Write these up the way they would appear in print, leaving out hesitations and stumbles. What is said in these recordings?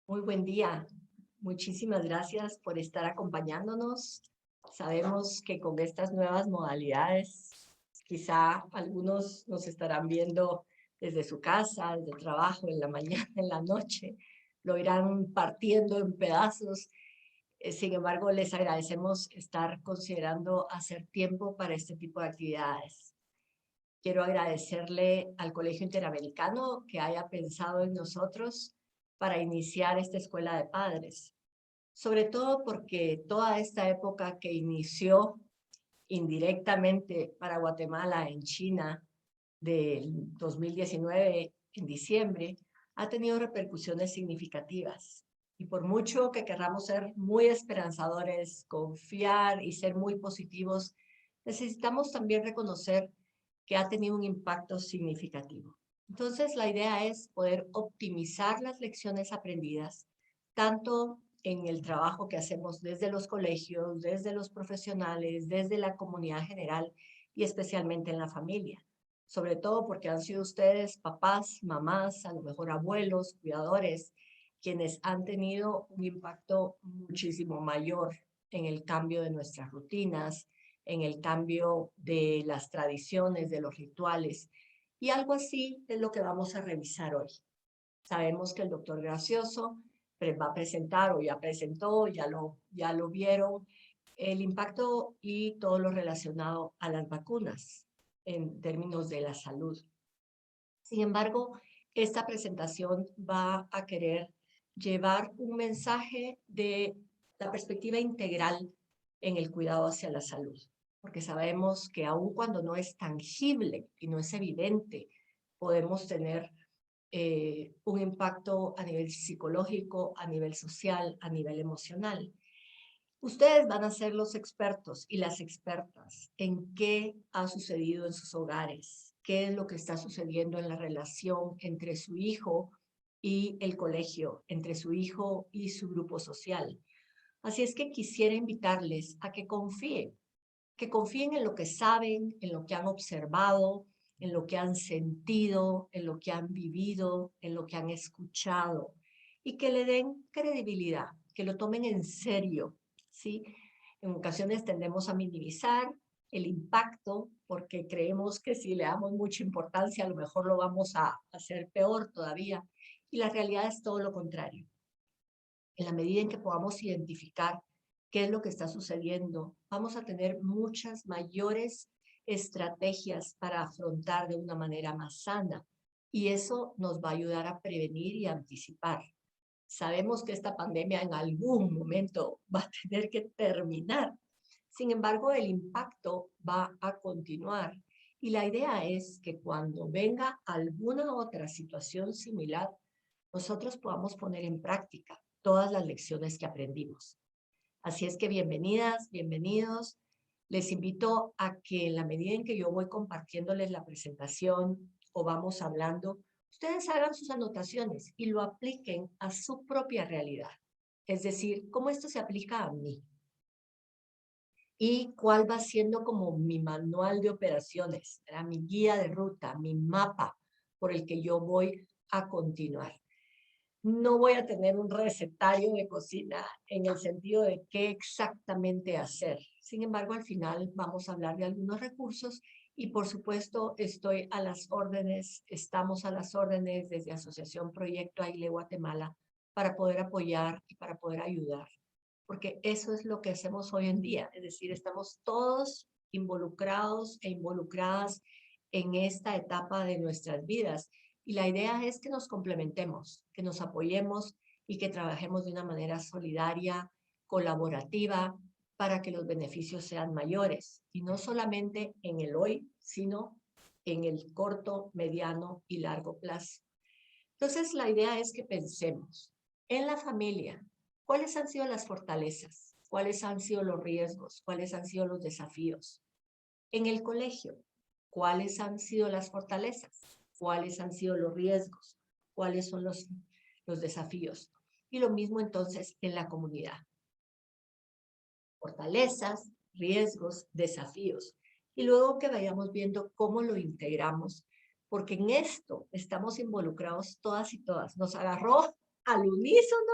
Muy buen día. Muchísimas gracias por estar acompañándonos. Sabemos que con estas nuevas modalidades, quizá algunos nos estarán viendo desde su casa, desde el trabajo, en la mañana, en la noche, lo irán partiendo en pedazos. Sin embargo, les agradecemos estar considerando hacer tiempo para este tipo de actividades. Quiero agradecerle al Colegio Interamericano que haya pensado en nosotros para iniciar esta escuela de padres, sobre todo porque toda esta época que inició indirectamente para Guatemala en China del 2019 en diciembre ha tenido repercusiones significativas. Y por mucho que queramos ser muy esperanzadores, confiar y ser muy positivos, necesitamos también reconocer que ha tenido un impacto significativo. Entonces, la idea es poder optimizar las lecciones aprendidas, tanto en el trabajo que hacemos desde los colegios, desde los profesionales, desde la comunidad general y especialmente en la familia. Sobre todo porque han sido ustedes papás, mamás, a lo mejor abuelos, cuidadores, quienes han tenido un impacto muchísimo mayor en el cambio de nuestras rutinas, en el cambio de las tradiciones, de los rituales. Y algo así es lo que vamos a revisar hoy. Sabemos que el doctor Gracioso va a presentar o ya presentó, ya lo vieron, el impacto y todo lo relacionado a las vacunas en términos de la salud. Sin embargo, esta presentación va a querer llevar un mensaje de la perspectiva integral en el cuidado hacia la salud, porque sabemos que aun cuando no es tangible y no es evidente, podemos tener un impacto a nivel psicológico, a nivel social, a nivel emocional. Ustedes van a ser los expertos y las expertas en qué ha sucedido en sus hogares, qué es lo que está sucediendo en la relación entre su hijo y el colegio, entre su hijo y su grupo social. Así es que quisiera invitarles a que confíen en lo que saben, en lo que han observado, en lo que han sentido, en lo que han vivido, en lo que han escuchado y que le den credibilidad, que lo tomen en serio, ¿sí? En ocasiones tendemos a minimizar el impacto porque creemos que si le damos mucha importancia a lo mejor lo vamos a hacer peor todavía. Y la realidad es todo lo contrario. En la medida en que podamos identificar qué es lo que está sucediendo, vamos a tener muchas mayores estrategias para afrontar de una manera más sana. Y eso nos va a ayudar a prevenir y anticipar. Sabemos que esta pandemia en algún momento va a tener que terminar. Sin embargo, el impacto va a continuar. Y la idea es que cuando venga alguna otra situación similar, nosotros podamos poner en práctica todas las lecciones que aprendimos. Así es que bienvenidas, bienvenidos. Les invito a que en la medida en que yo voy compartiéndoles la presentación o vamos hablando, ustedes hagan sus anotaciones y lo apliquen a su propia realidad. Es decir, cómo esto se aplica a mí y cuál va siendo como mi manual de operaciones, mi guía de ruta, mi mapa por el que yo voy a continuar. No voy a tener un recetario de cocina en el sentido de qué exactamente hacer. Sin embargo, al final vamos a hablar de algunos recursos y por supuesto estoy a las órdenes, estamos a las órdenes desde Asociación Proyecto Aile Guatemala para poder apoyar y para poder ayudar. Porque eso es lo que hacemos hoy en día, es decir, estamos todos involucrados e involucradas en esta etapa de nuestras vidas. Y la idea es que nos complementemos, que nos apoyemos y que trabajemos de una manera solidaria, colaborativa, para que los beneficios sean mayores. Y no solamente en el hoy, sino en el corto, mediano y largo plazo. Entonces, la idea es que pensemos en la familia, cuáles han sido las fortalezas, cuáles han sido los riesgos, cuáles han sido los desafíos. En el colegio, cuáles han sido las fortalezas, cuáles han sido los riesgos, cuáles son los desafíos. Y lo mismo entonces en la comunidad. Fortalezas, riesgos, desafíos. Y luego que vayamos viendo cómo lo integramos, porque en esto estamos involucrados todas y todas. Nos agarró al unísono,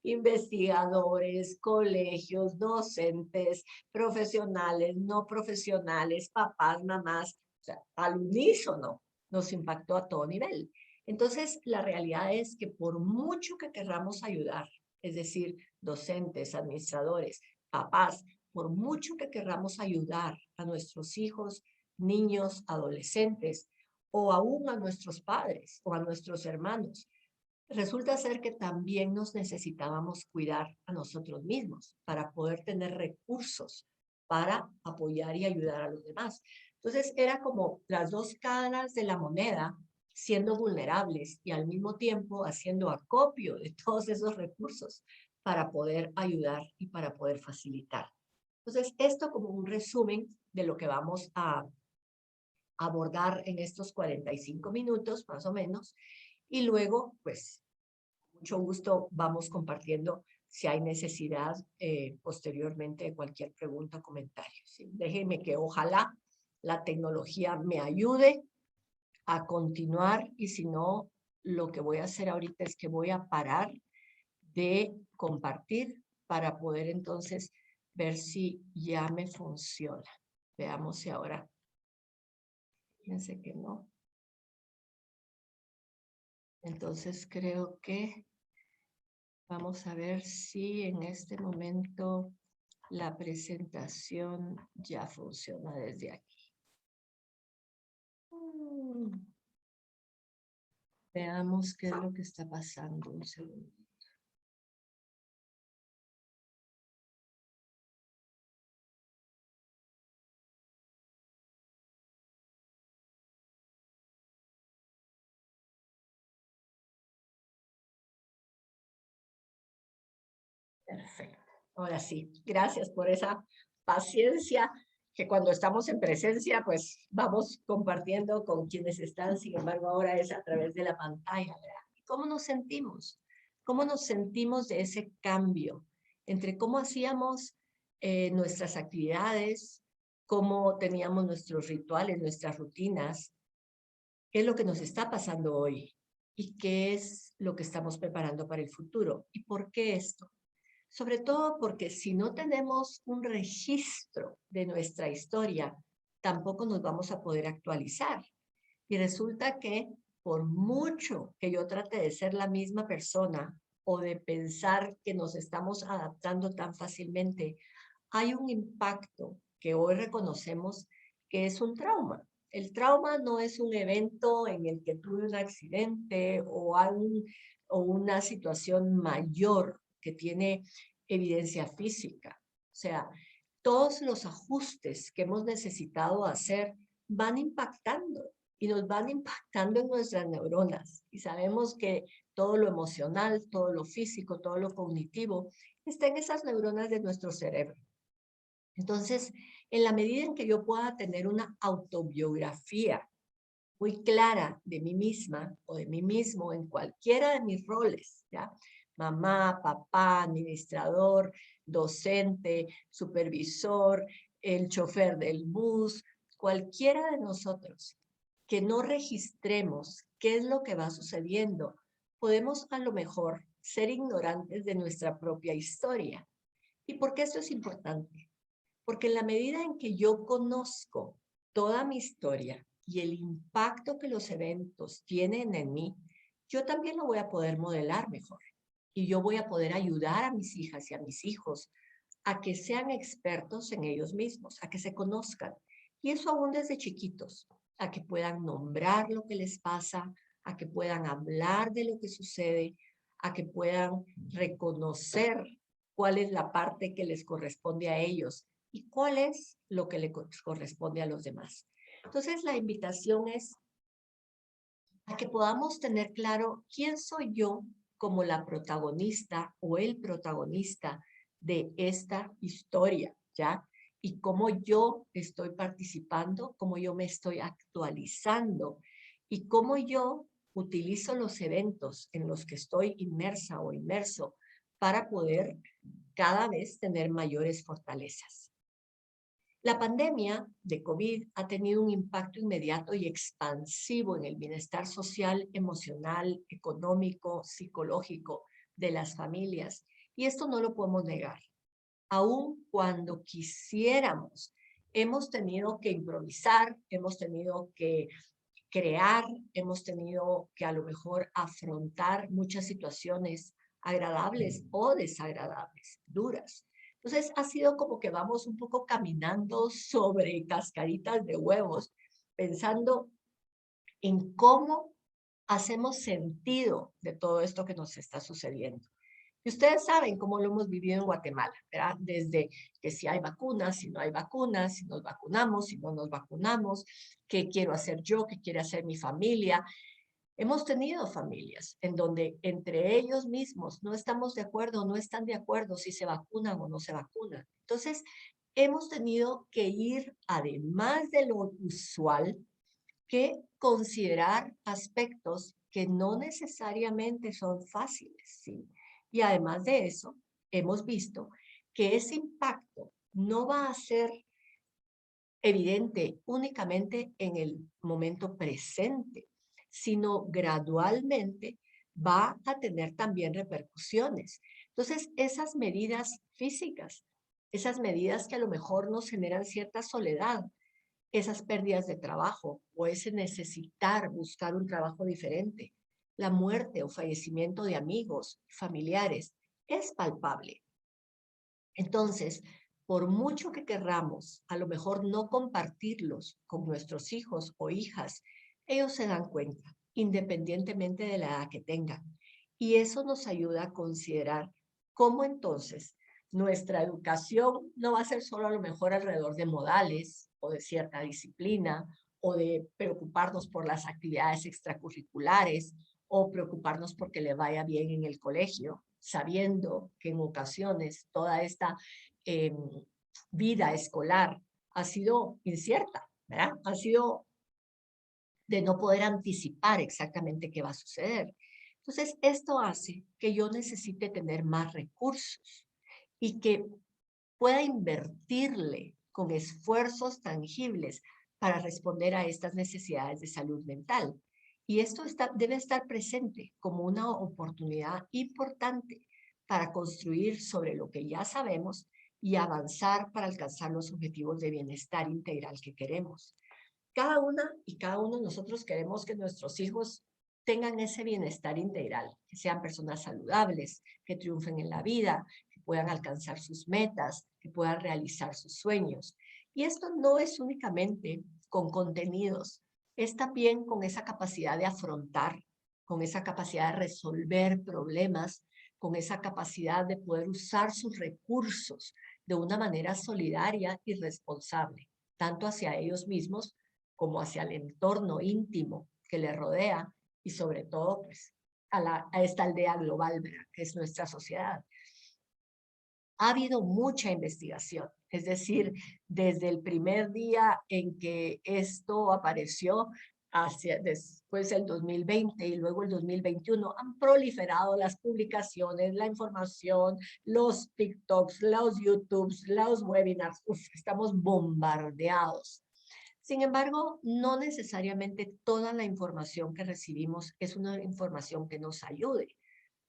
investigadores, colegios, docentes, profesionales, no profesionales, papás, mamás, o sea, al unísono nos impactó a todo nivel. Entonces, la realidad es que por mucho que querramos ayudar, es decir, docentes, administradores, papás, por mucho que querramos ayudar a nuestros hijos, niños, adolescentes, o aún a nuestros padres o a nuestros hermanos, resulta ser que también nos necesitábamos cuidar a nosotros mismos para poder tener recursos para apoyar y ayudar a los demás. Entonces, era como las dos caras de la moneda, siendo vulnerables y al mismo tiempo haciendo acopio de todos esos recursos para poder ayudar y para poder facilitar. Entonces, esto como un resumen de lo que vamos a abordar en estos 45 minutos, más o menos, y luego, pues, mucho gusto vamos compartiendo si hay necesidad posteriormente de cualquier pregunta o comentario. ¿Sí? Déjenme que ojalá la tecnología me ayude a continuar y si no, lo que voy a hacer ahorita es que voy a parar de compartir para poder entonces ver si ya me funciona. Veamos si ahora, fíjense que no. Entonces creo que vamos a ver si en este momento la presentación ya funciona desde aquí. Veamos qué es lo que está pasando. Un segundo. Perfecto. Ahora sí, gracias por esa paciencia que cuando estamos en presencia, pues vamos compartiendo con quienes están, sin embargo, ahora es a través de la pantalla, ¿verdad? ¿Cómo nos sentimos? ¿Cómo nos sentimos de ese cambio entre cómo hacíamos nuestras actividades, cómo teníamos nuestros rituales, nuestras rutinas, qué es lo que nos está pasando hoy y qué es lo que estamos preparando para el futuro? ¿Y por qué esto? Sobre todo porque si no tenemos un registro de nuestra historia, tampoco nos vamos a poder actualizar. Y resulta que por mucho que yo trate de ser la misma persona o de pensar que nos estamos adaptando tan fácilmente, hay un impacto que hoy reconocemos que es un trauma. El trauma no es un evento en el que tuve un accidente o una situación mayor que tiene evidencia física. O sea, todos los ajustes que hemos necesitado hacer van impactando y nos van impactando en nuestras neuronas. Y sabemos que todo lo emocional, todo lo físico, todo lo cognitivo está en esas neuronas de nuestro cerebro. Entonces, en la medida en que yo pueda tener una autobiografía muy clara de mí misma o de mí mismo en cualquiera de mis roles, ¿ya? Mamá, papá, administrador, docente, supervisor, el chofer del bus, cualquiera de nosotros que no registremos qué es lo que va sucediendo, podemos a lo mejor ser ignorantes de nuestra propia historia. ¿Y por qué esto es importante? Porque en la medida en que yo conozco toda mi historia y el impacto que los eventos tienen en mí, yo también lo voy a poder modelar mejor. Y yo voy a poder ayudar a mis hijas y a mis hijos a que sean expertos en ellos mismos, a que se conozcan. Y eso aún desde chiquitos, a que puedan nombrar lo que les pasa, a que puedan hablar de lo que sucede, a que puedan reconocer cuál es la parte que les corresponde a ellos y cuál es lo que le corresponde a los demás. Entonces, la invitación es a que podamos tener claro quién soy yo como la protagonista o el protagonista de esta historia, ¿ya? Y cómo yo estoy participando, cómo yo me estoy actualizando y cómo yo utilizo los eventos en los que estoy inmersa o inmerso para poder cada vez tener mayores fortalezas. La pandemia de COVID ha tenido un impacto inmediato y expansivo en el bienestar social, emocional, económico, psicológico de las familias. Y esto no lo podemos negar. Aun cuando quisiéramos, hemos tenido que improvisar, hemos tenido que crear, hemos tenido que a lo mejor afrontar muchas situaciones agradables o desagradables, duras. Entonces ha sido como que vamos un poco caminando sobre cascaritas de huevos, pensando en cómo hacemos sentido de todo esto que nos está sucediendo. Y ustedes saben cómo lo hemos vivido en Guatemala, ¿verdad? Desde que si hay vacunas, si no hay vacunas, si nos vacunamos, si no nos vacunamos, qué quiero hacer yo, qué quiere hacer mi familia. Hemos tenido familias en donde entre ellos mismos no estamos de acuerdo, no están de acuerdo si se vacunan o no se vacunan. Entonces, hemos tenido que ir, además de lo usual, que considerar aspectos que no necesariamente son fáciles, ¿sí? Y además de eso, hemos visto que ese impacto no va a ser evidente únicamente en el momento presente, sino gradualmente va a tener también repercusiones. Entonces, esas medidas físicas, esas medidas que a lo mejor nos generan cierta soledad, esas pérdidas de trabajo o ese necesitar buscar un trabajo diferente, la muerte o fallecimiento de amigos, familiares, es palpable. Entonces, por mucho que querramos, a lo mejor no compartirlos con nuestros hijos o hijas, ellos se dan cuenta, independientemente de la edad que tengan. Y eso nos ayuda a considerar cómo entonces nuestra educación no va a ser solo a lo mejor alrededor de modales o de cierta disciplina o de preocuparnos por las actividades extracurriculares o preocuparnos porque le vaya bien en el colegio, sabiendo que en ocasiones toda esta eh, vida escolar ha sido incierta, ¿verdad? Ha sido de no poder anticipar exactamente qué va a suceder. Entonces, esto hace que yo necesite tener más recursos y que pueda invertirle con esfuerzos tangibles para responder a estas necesidades de salud mental. Y esto debe estar presente como una oportunidad importante para construir sobre lo que ya sabemos y avanzar para alcanzar los objetivos de bienestar integral que queremos. Cada una y cada uno de nosotros queremos que nuestros hijos tengan ese bienestar integral, que sean personas saludables, que triunfen en la vida, que puedan alcanzar sus metas, que puedan realizar sus sueños. Y esto no es únicamente con contenidos, es también con esa capacidad de afrontar, con esa capacidad de resolver problemas, con esa capacidad de poder usar sus recursos de una manera solidaria y responsable, tanto hacia ellos mismos como hacia el entorno íntimo que le rodea y sobre todo pues a esta aldea global, ¿verdad?, que es nuestra sociedad. Ha habido mucha investigación, es decir, desde el primer día en que esto apareció hacia después el 2020 y luego el 2021, han proliferado las publicaciones, la información, los TikToks, los YouTubes, los webinars. Uf, estamos bombardeados. Sin embargo, no necesariamente toda la información que recibimos es una información que nos ayude.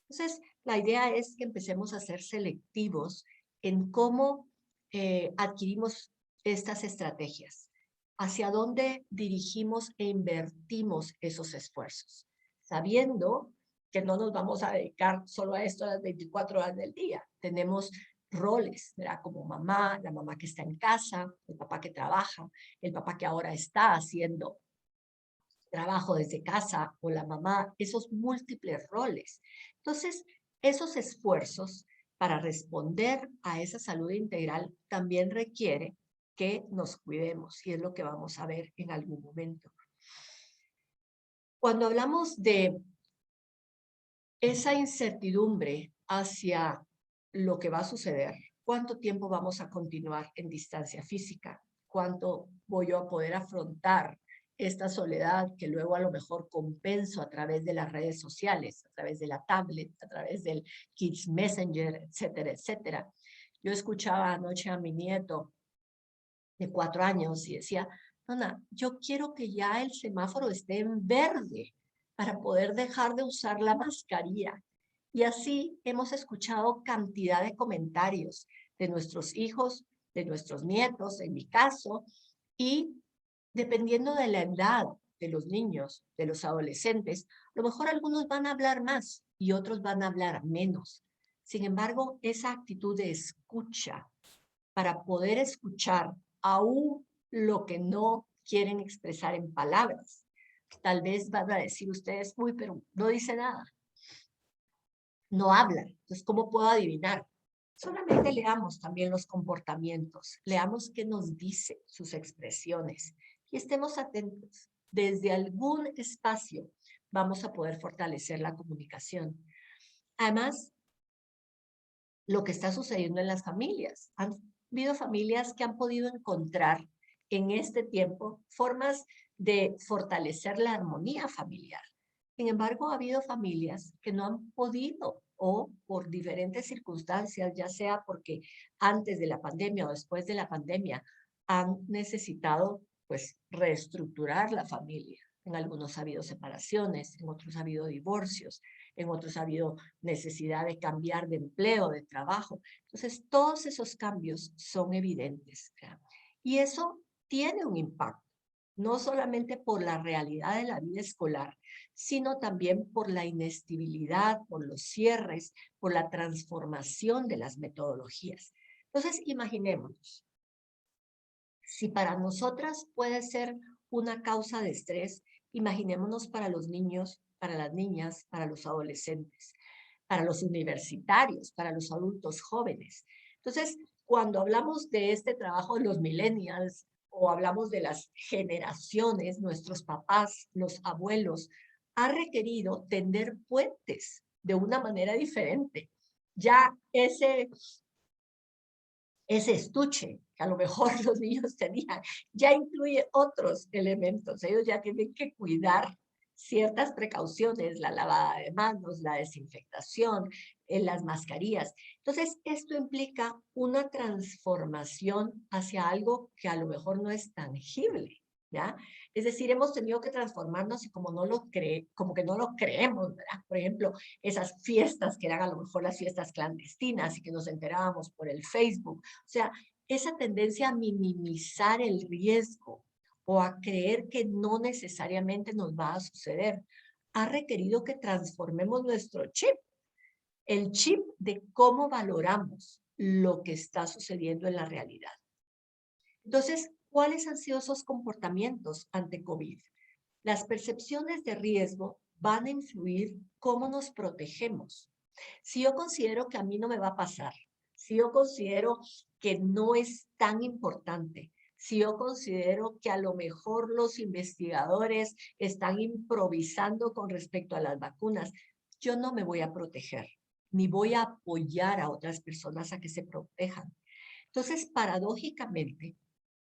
Entonces, la idea es que empecemos a ser selectivos en cómo adquirimos estas estrategias, hacia dónde dirigimos e invertimos esos esfuerzos, sabiendo que no nos vamos a dedicar solo a esto las 24 horas del día. Tenemos roles, ¿verdad? Como mamá, la mamá que está en casa, el papá que trabaja, el papá que ahora está haciendo trabajo desde casa o la mamá, esos múltiples roles. Entonces, esos esfuerzos para responder a esa salud integral también requiere que nos cuidemos y es lo que vamos a ver en algún momento. Cuando hablamos de esa incertidumbre hacia lo que va a suceder, cuánto tiempo vamos a continuar en distancia física, cuánto voy yo a poder afrontar esta soledad que luego a lo mejor compenso a través de las redes sociales, a través de la tablet, a través del Kids Messenger, etcétera, etcétera. Yo escuchaba anoche a mi nieto de 4 años y decía, Nona, yo quiero que ya el semáforo esté en verde para poder dejar de usar la mascarilla. Y así hemos escuchado cantidad de comentarios de nuestros hijos, de nuestros nietos, en mi caso, y dependiendo de la edad de los niños, de los adolescentes, a lo mejor algunos van a hablar más y otros van a hablar menos. Sin embargo, esa actitud de escucha, para poder escuchar aún lo que no quieren expresar en palabras. Tal vez van a decir ustedes, uy, pero no dice nada, no habla, entonces, ¿cómo puedo adivinar? Solamente leamos también los comportamientos, leamos qué nos dice sus expresiones y estemos atentos. Desde algún espacio vamos a poder fortalecer la comunicación. Además, lo que está sucediendo en las familias. Han habido familias que han podido encontrar en este tiempo formas de fortalecer la armonía familiar. Sin embargo, ha habido familias que no han podido o por diferentes circunstancias, ya sea porque antes de la pandemia o después de la pandemia, han necesitado pues reestructurar la familia. En algunos ha habido separaciones, en otros ha habido divorcios, en otros ha habido necesidad de cambiar de empleo, de trabajo. Entonces, todos esos cambios son evidentes. ¿Verdad? Y eso tiene un impacto, no solamente por la realidad de la vida escolar, sino también por la inestabilidad, por los cierres, por la transformación de las metodologías. Entonces, imaginémonos, si para nosotras puede ser una causa de estrés, imaginémonos para los niños, para las niñas, para los adolescentes, para los universitarios, para los adultos jóvenes. Entonces, cuando hablamos de este trabajo de los millennials o hablamos de las generaciones, nuestros papás, los abuelos, ha requerido tender puentes de una manera diferente. Ya ese estuche que a lo mejor los niños tenían, ya incluye otros elementos. Ellos ya tienen que cuidar ciertas precauciones, la lavada de manos, la desinfectación, las mascarillas. Entonces, esto implica una transformación hacia algo que a lo mejor no es tangible, ¿ya? Es decir, hemos tenido que transformarnos y como que no lo creemos, ¿verdad? Por ejemplo, esas fiestas que eran a lo mejor las fiestas clandestinas y que nos enterábamos por el Facebook. O sea, esa tendencia a minimizar el riesgo o a creer que no necesariamente nos va a suceder, ha requerido que transformemos nuestro chip, el chip de cómo valoramos lo que está sucediendo en la realidad. Entonces, ¿cuáles han sido esos comportamientos ante COVID? Las percepciones de riesgo van a influir cómo nos protegemos. Si yo considero que a mí no me va a pasar, si yo considero que no es tan importante, si yo considero que a lo mejor los investigadores están improvisando con respecto a las vacunas, yo no me voy a proteger, ni voy a apoyar a otras personas a que se protejan. Entonces, paradójicamente,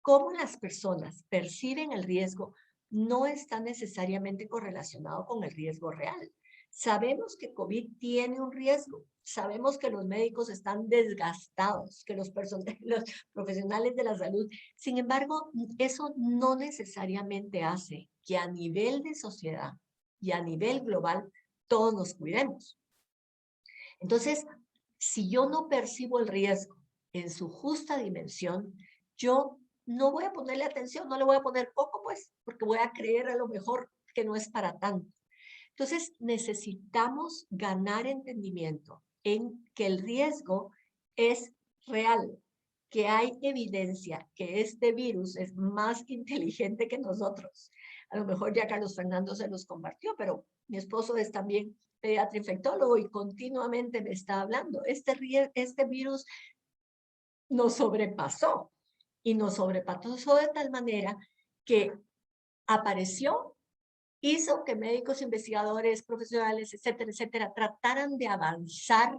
cómo las personas perciben el riesgo no está necesariamente correlacionado con el riesgo real. Sabemos que COVID tiene un riesgo, sabemos que los médicos están desgastados, que los profesionales de la salud, sin embargo, eso no necesariamente hace que a nivel de sociedad y a nivel global todos nos cuidemos. Entonces, si yo no percibo el riesgo en su justa dimensión, yo no voy a ponerle atención, no le voy a poner poco, pues, porque voy a creer a lo mejor que no es para tanto. Entonces, necesitamos ganar entendimiento en que el riesgo es real, que hay evidencia que este virus es más inteligente que nosotros. A lo mejor ya Carlos Fernando se los compartió, pero mi esposo es también pediatra infectólogo y continuamente me está hablando. Este virus nos sobrepasó y nos sobrepasó de tal manera que apareció, hizo que médicos, investigadores, profesionales, etcétera, etcétera, trataran de avanzar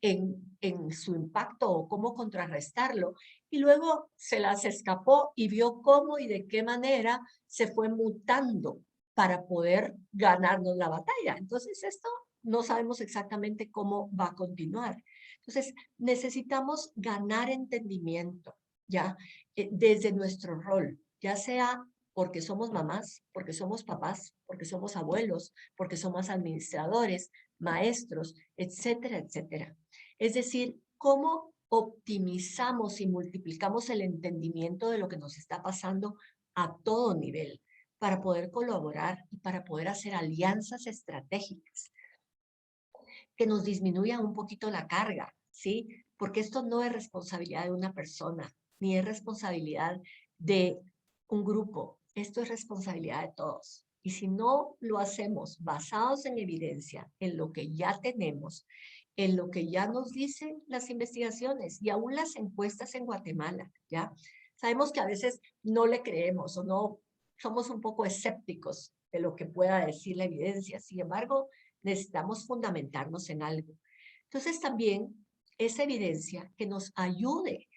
en su impacto o cómo contrarrestarlo. Y luego se las escapó y vio cómo y de qué manera se fue mutando para poder ganarnos la batalla. Entonces, esto no sabemos exactamente cómo va a continuar. Entonces, necesitamos ganar entendimiento ¿ya? Desde nuestro rol, ya sea porque somos mamás, porque somos papás, porque somos abuelos, porque somos administradores, maestros, etcétera, etcétera. Es decir, cómo optimizamos y multiplicamos el entendimiento de lo que nos está pasando a todo nivel para poder colaborar y para poder hacer alianzas estratégicas que nos disminuya un poquito la carga, ¿sí? Porque esto no es responsabilidad de una persona, ni es responsabilidad de un grupo, esto es responsabilidad de todos. Y si no lo hacemos basados en evidencia, en lo que ya tenemos, en lo que ya nos dicen las investigaciones y aún las encuestas en Guatemala, ¿ya? Sabemos que a veces no le creemos o no somos un poco escépticos de lo que pueda decir la evidencia. Sin embargo, necesitamos fundamentarnos en algo. Entonces también esa evidencia que nos ayude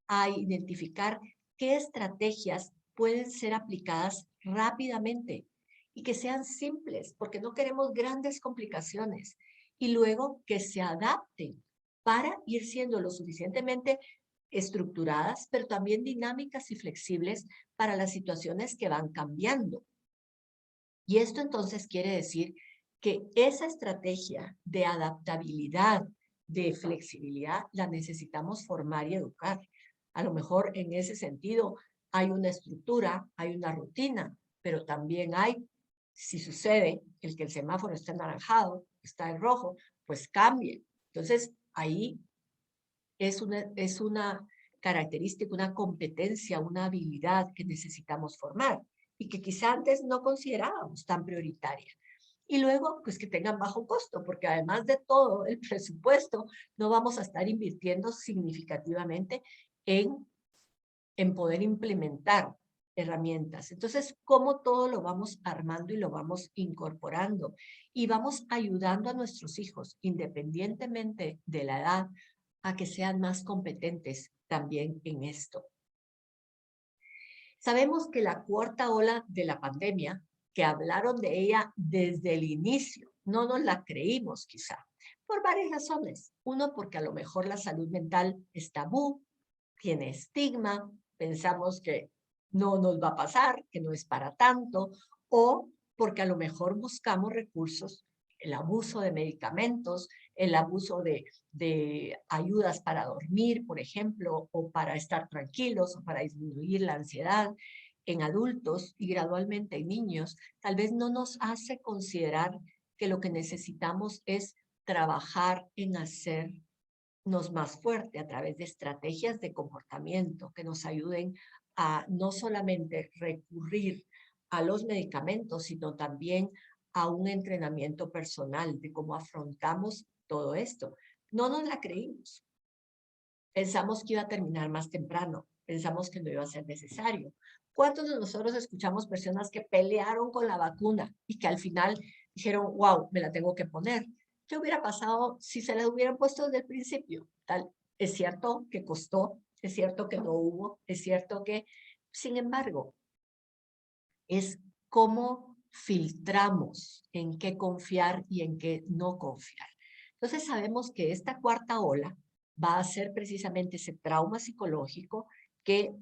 a identificar qué estrategias pueden ser aplicadas rápidamente y que sean simples, porque no queremos grandes complicaciones, y luego que se adapten para ir siendo lo suficientemente estructuradas, pero también dinámicas y flexibles para las situaciones que van cambiando. Y esto entonces quiere decir que esa estrategia de adaptabilidad, de flexibilidad, la necesitamos formar y educar. A lo mejor en ese sentido hay una estructura, hay una rutina, pero también hay, si sucede el que el semáforo está anaranjado, está en rojo, pues cambie. Entonces ahí es una característica, una competencia, una habilidad que necesitamos formar y que quizá antes no considerábamos tan prioritaria. Y luego, pues que tengan bajo costo, porque además de todo el presupuesto, no vamos a estar invirtiendo significativamente en poder implementar herramientas. Entonces, ¿cómo todo lo vamos armando y lo vamos incorporando? Y vamos ayudando a nuestros hijos, independientemente de la edad, a que sean más competentes también en esto. Sabemos que la cuarta ola de la pandemia, que hablaron de ella desde el inicio, no nos la creímos quizá, por varias razones. Uno, porque a lo mejor la salud mental es tabú, tiene estigma, pensamos que no nos va a pasar, que no es para tanto, o porque a lo mejor buscamos recursos, el abuso de medicamentos, el abuso de ayudas para dormir, por ejemplo, o para estar tranquilos, o para disminuir la ansiedad en adultos y gradualmente en niños, tal vez no nos hace considerar que lo que necesitamos es trabajar en hacer más fuerte a través de estrategias de comportamiento que nos ayuden a no solamente recurrir a los medicamentos, sino también a un entrenamiento personal de cómo afrontamos todo esto. No nos la creímos. Pensamos que iba a terminar más temprano. Pensamos que no iba a ser necesario. ¿Cuántos de nosotros escuchamos personas que pelearon con la vacuna y que al final dijeron, wow, me la tengo que poner? ¿Qué hubiera pasado si se la hubieran puesto desde el principio? Tal, es cierto que costó, es cierto que no hubo, es cierto que, sin embargo, es cómo filtramos en qué confiar y en qué no confiar. Entonces sabemos que esta cuarta ola va a ser precisamente ese trauma psicológico que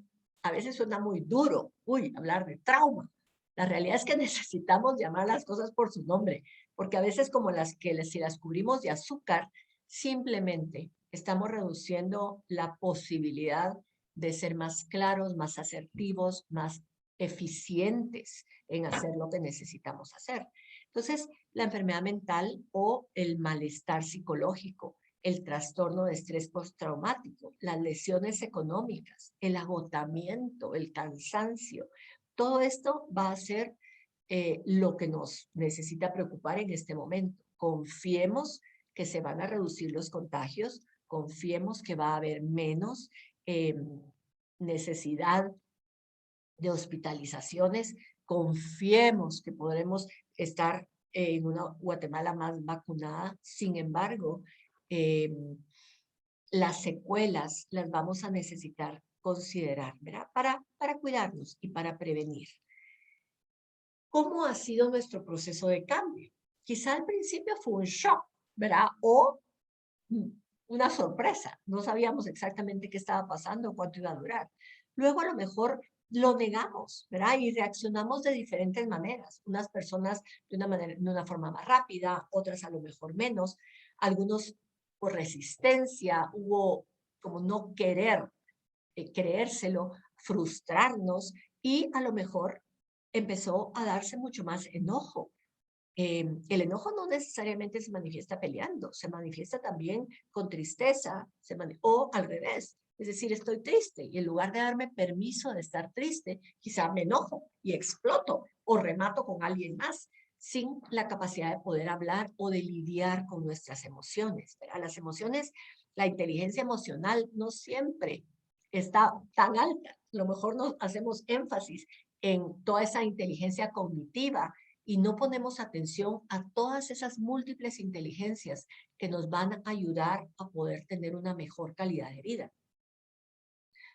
a veces suena muy duro, hablar de trauma. La realidad es que necesitamos llamar las cosas por su nombre, porque a veces como si las cubrimos de azúcar, simplemente estamos reduciendo la posibilidad de ser más claros, más asertivos, más eficientes en hacer lo que necesitamos hacer. Entonces, la enfermedad mental o el malestar psicológico, el trastorno de estrés postraumático, las lesiones económicas, el agotamiento, el cansancio, todo esto va a ser lo que nos necesita preocupar en este momento. Confiemos que se van a reducir los contagios, confiemos que va a haber menos necesidad de hospitalizaciones, confiemos que podremos estar en una Guatemala más vacunada. Sin embargo, las secuelas las vamos a necesitar considerar, ¿verdad? Para cuidarnos y para prevenir. ¿Cómo ha sido nuestro proceso de cambio? Quizá al principio fue un shock, ¿verdad? O una sorpresa. No sabíamos exactamente qué estaba pasando, cuánto iba a durar. Luego a lo mejor lo negamos, ¿verdad? Y reaccionamos de diferentes maneras. Unas personas de una forma más rápida, otras a lo mejor menos. Algunos por resistencia, hubo como no querer creérselo, frustrarnos y a lo mejor empezó a darse mucho más enojo. El enojo no necesariamente se manifiesta peleando, se manifiesta también con tristeza o al revés. Es decir, estoy triste y en lugar de darme permiso de estar triste, quizá me enojo y exploto o remato con alguien más sin la capacidad de poder hablar o de lidiar con nuestras emociones. ¿Verdad? Las emociones, la inteligencia emocional no siempre está tan alta. A lo mejor nos hacemos énfasis en toda esa inteligencia cognitiva y no ponemos atención a todas esas múltiples inteligencias que nos van a ayudar a poder tener una mejor calidad de vida.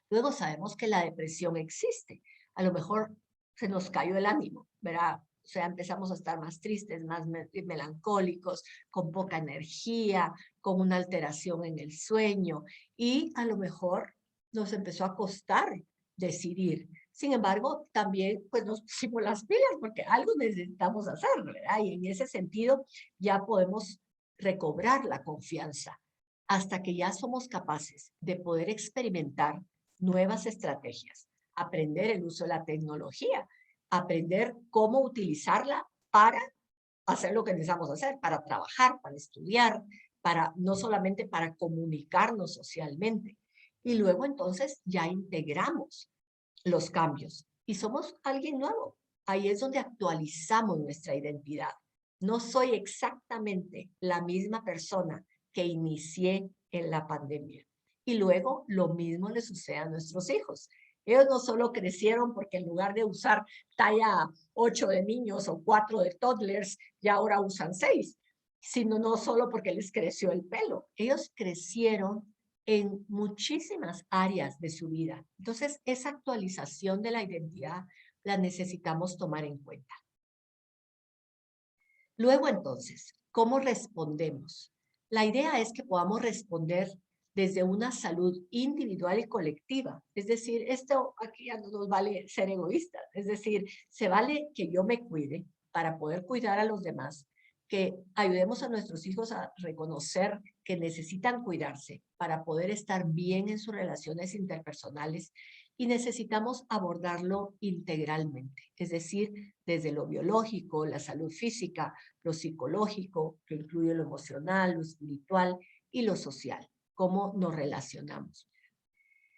Luego sabemos que la depresión existe. A lo mejor se nos cayó el ánimo, ¿verdad? O sea, empezamos a estar más tristes, más melancólicos, con poca energía, con una alteración en el sueño y a lo mejor nos empezó a costar decidir. Sin embargo, también pues nos pusimos las pilas porque algo necesitamos hacer, ¿verdad? Y en ese sentido ya podemos recobrar la confianza hasta que ya somos capaces de poder experimentar nuevas estrategias, aprender el uso de la tecnología, aprender cómo utilizarla para hacer lo que necesitamos hacer, para trabajar, para estudiar, para no solamente para comunicarnos socialmente. Y luego entonces ya integramos los cambios y somos alguien nuevo. Ahí es donde actualizamos nuestra identidad. No soy exactamente la misma persona que inicié en la pandemia. Y luego lo mismo le sucede a nuestros hijos. Ellos no solo crecieron porque en lugar de usar talla 8 de niños o 4 de toddlers, ya ahora usan 6, sino no solo porque les creció el pelo. Ellos crecieron en muchísimas áreas de su vida. Entonces, esa actualización de la identidad la necesitamos tomar en cuenta. Luego, entonces, ¿cómo respondemos? La idea es que podamos responder desde una salud individual y colectiva. Es decir, esto aquí ya no nos vale ser egoístas. Es decir, se vale que yo me cuide para poder cuidar a los demás, que ayudemos a nuestros hijos a reconocer que necesitan cuidarse para poder estar bien en sus relaciones interpersonales y necesitamos abordarlo integralmente, es decir, desde lo biológico, la salud física, lo psicológico, que incluye lo emocional, lo espiritual y lo social, cómo nos relacionamos.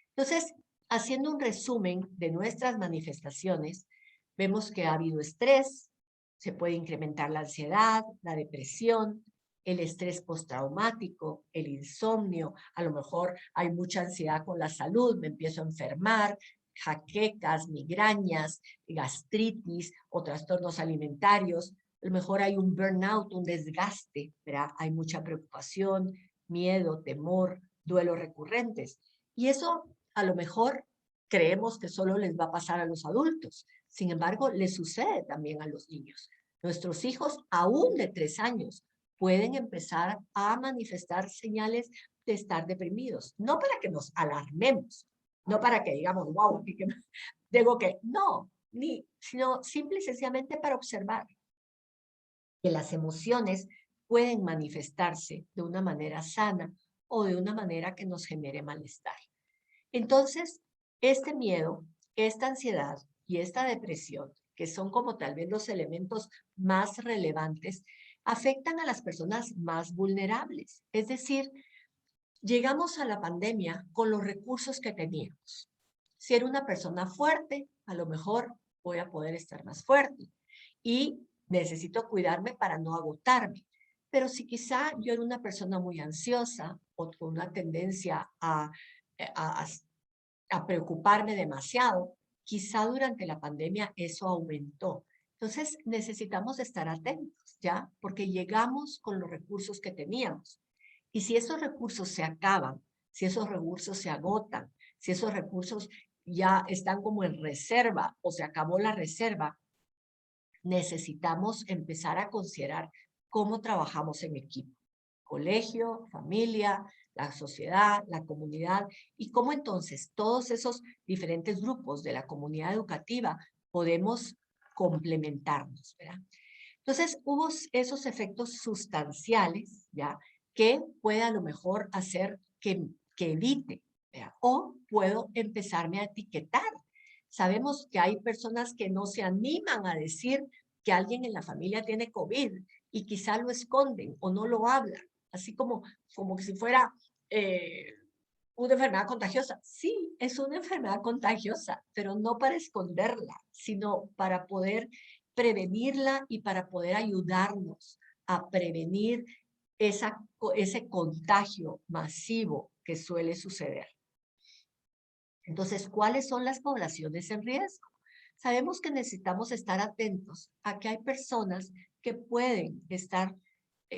Entonces, haciendo un resumen de nuestras manifestaciones, vemos que ha habido estrés, se puede incrementar la ansiedad, la depresión, el estrés postraumático, el insomnio, a lo mejor hay mucha ansiedad con la salud, me empiezo a enfermar, jaquecas, migrañas, gastritis o trastornos alimentarios, a lo mejor hay un burnout, un desgaste, ¿verdad? Hay mucha preocupación, miedo, temor, duelos recurrentes. Y eso a lo mejor creemos que solo les va a pasar a los adultos. Sin embargo, les sucede también a los niños. Nuestros hijos, aún de 3 años, pueden empezar a manifestar señales de estar deprimidos. No para que nos alarmemos, no para que digamos, wow, digo que no, sino simple y sencillamente para observar que las emociones pueden manifestarse de una manera sana o de una manera que nos genere malestar. Entonces, este miedo, esta ansiedad y esta depresión, que son como tal vez los elementos más relevantes, afectan a las personas más vulnerables. Es decir, llegamos a la pandemia con los recursos que teníamos. Si era una persona fuerte, a lo mejor voy a poder estar más fuerte y necesito cuidarme para no agotarme. Pero si quizá yo era una persona muy ansiosa o con una tendencia a a preocuparme demasiado, quizá durante la pandemia eso aumentó. Entonces necesitamos estar atentos, ¿ya? Porque llegamos con los recursos que teníamos. Y si esos recursos se acaban, si esos recursos se agotan, si esos recursos ya están como en reserva o se acabó la reserva, necesitamos empezar a considerar cómo trabajamos en equipo. Colegio, familia, la sociedad, la comunidad, y cómo entonces todos esos diferentes grupos de la comunidad educativa podemos complementarnos, ¿verdad? Entonces, hubo esos efectos sustanciales, ¿ya? Que puede a lo mejor hacer que evite, ¿verdad? O puedo empezarme a etiquetar. Sabemos que hay personas que no se animan a decir que alguien en la familia tiene COVID y quizá lo esconden o no lo hablan, así como que si fuera una enfermedad contagiosa. Sí, es una enfermedad contagiosa, pero no para esconderla, sino para poder prevenirla y para poder ayudarnos a prevenir ese contagio masivo que suele suceder. Entonces, ¿cuáles son las poblaciones en riesgo? Sabemos que necesitamos estar atentos a que hay personas que pueden estar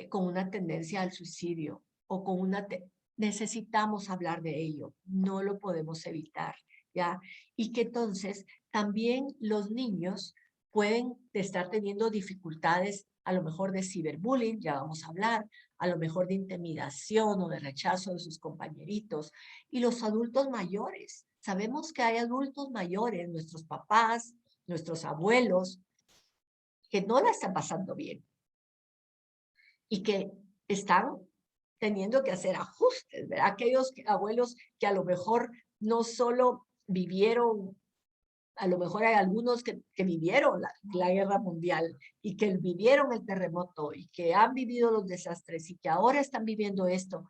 con una tendencia al suicidio o con necesitamos hablar de ello, no lo podemos evitar, ¿ya? Y que entonces también los niños pueden estar teniendo dificultades a lo mejor de ciberbullying, ya vamos a hablar, a lo mejor de intimidación o de rechazo de sus compañeritos. Y los adultos mayores, sabemos que hay adultos mayores, nuestros papás, nuestros abuelos, que no la están pasando bien y que están teniendo que hacer ajustes, ¿verdad? Aquellos abuelos que a lo mejor no solo vivieron, a lo mejor hay algunos que vivieron la guerra mundial y que vivieron el terremoto y que han vivido los desastres y que ahora están viviendo esto.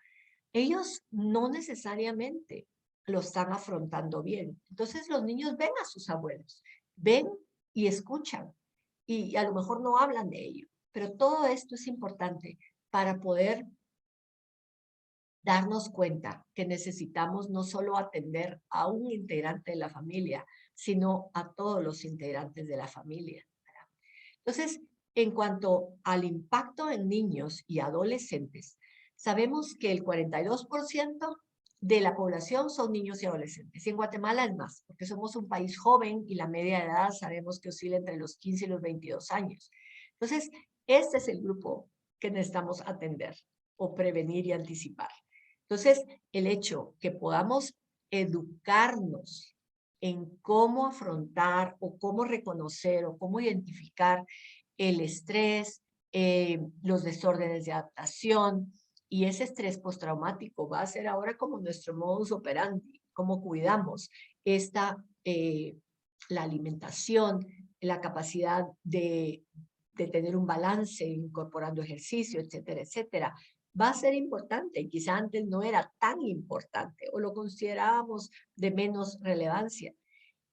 Ellos no necesariamente lo están afrontando bien. Entonces los niños ven a sus abuelos, ven y escuchan y a lo mejor no hablan de ello. Pero todo esto es importante para poder darnos cuenta que necesitamos no solo atender a un integrante de la familia, sino a todos los integrantes de la familia. Entonces, en cuanto al impacto en niños y adolescentes, sabemos que el 42% de la población son niños y adolescentes. Y en Guatemala es más, porque somos un país joven y la media de edad sabemos que oscila entre los 15 y los 22 años. Entonces, este es el grupo que necesitamos atender o prevenir y anticipar. Entonces, el hecho que podamos educarnos en cómo afrontar o cómo reconocer o cómo identificar el estrés, los desórdenes de adaptación y ese estrés postraumático va a ser ahora como nuestro modus operandi, cómo cuidamos la alimentación, la capacidad de tener un balance incorporando ejercicio, etcétera, etcétera. Va a ser importante y quizá antes no era tan importante o lo considerábamos de menos relevancia.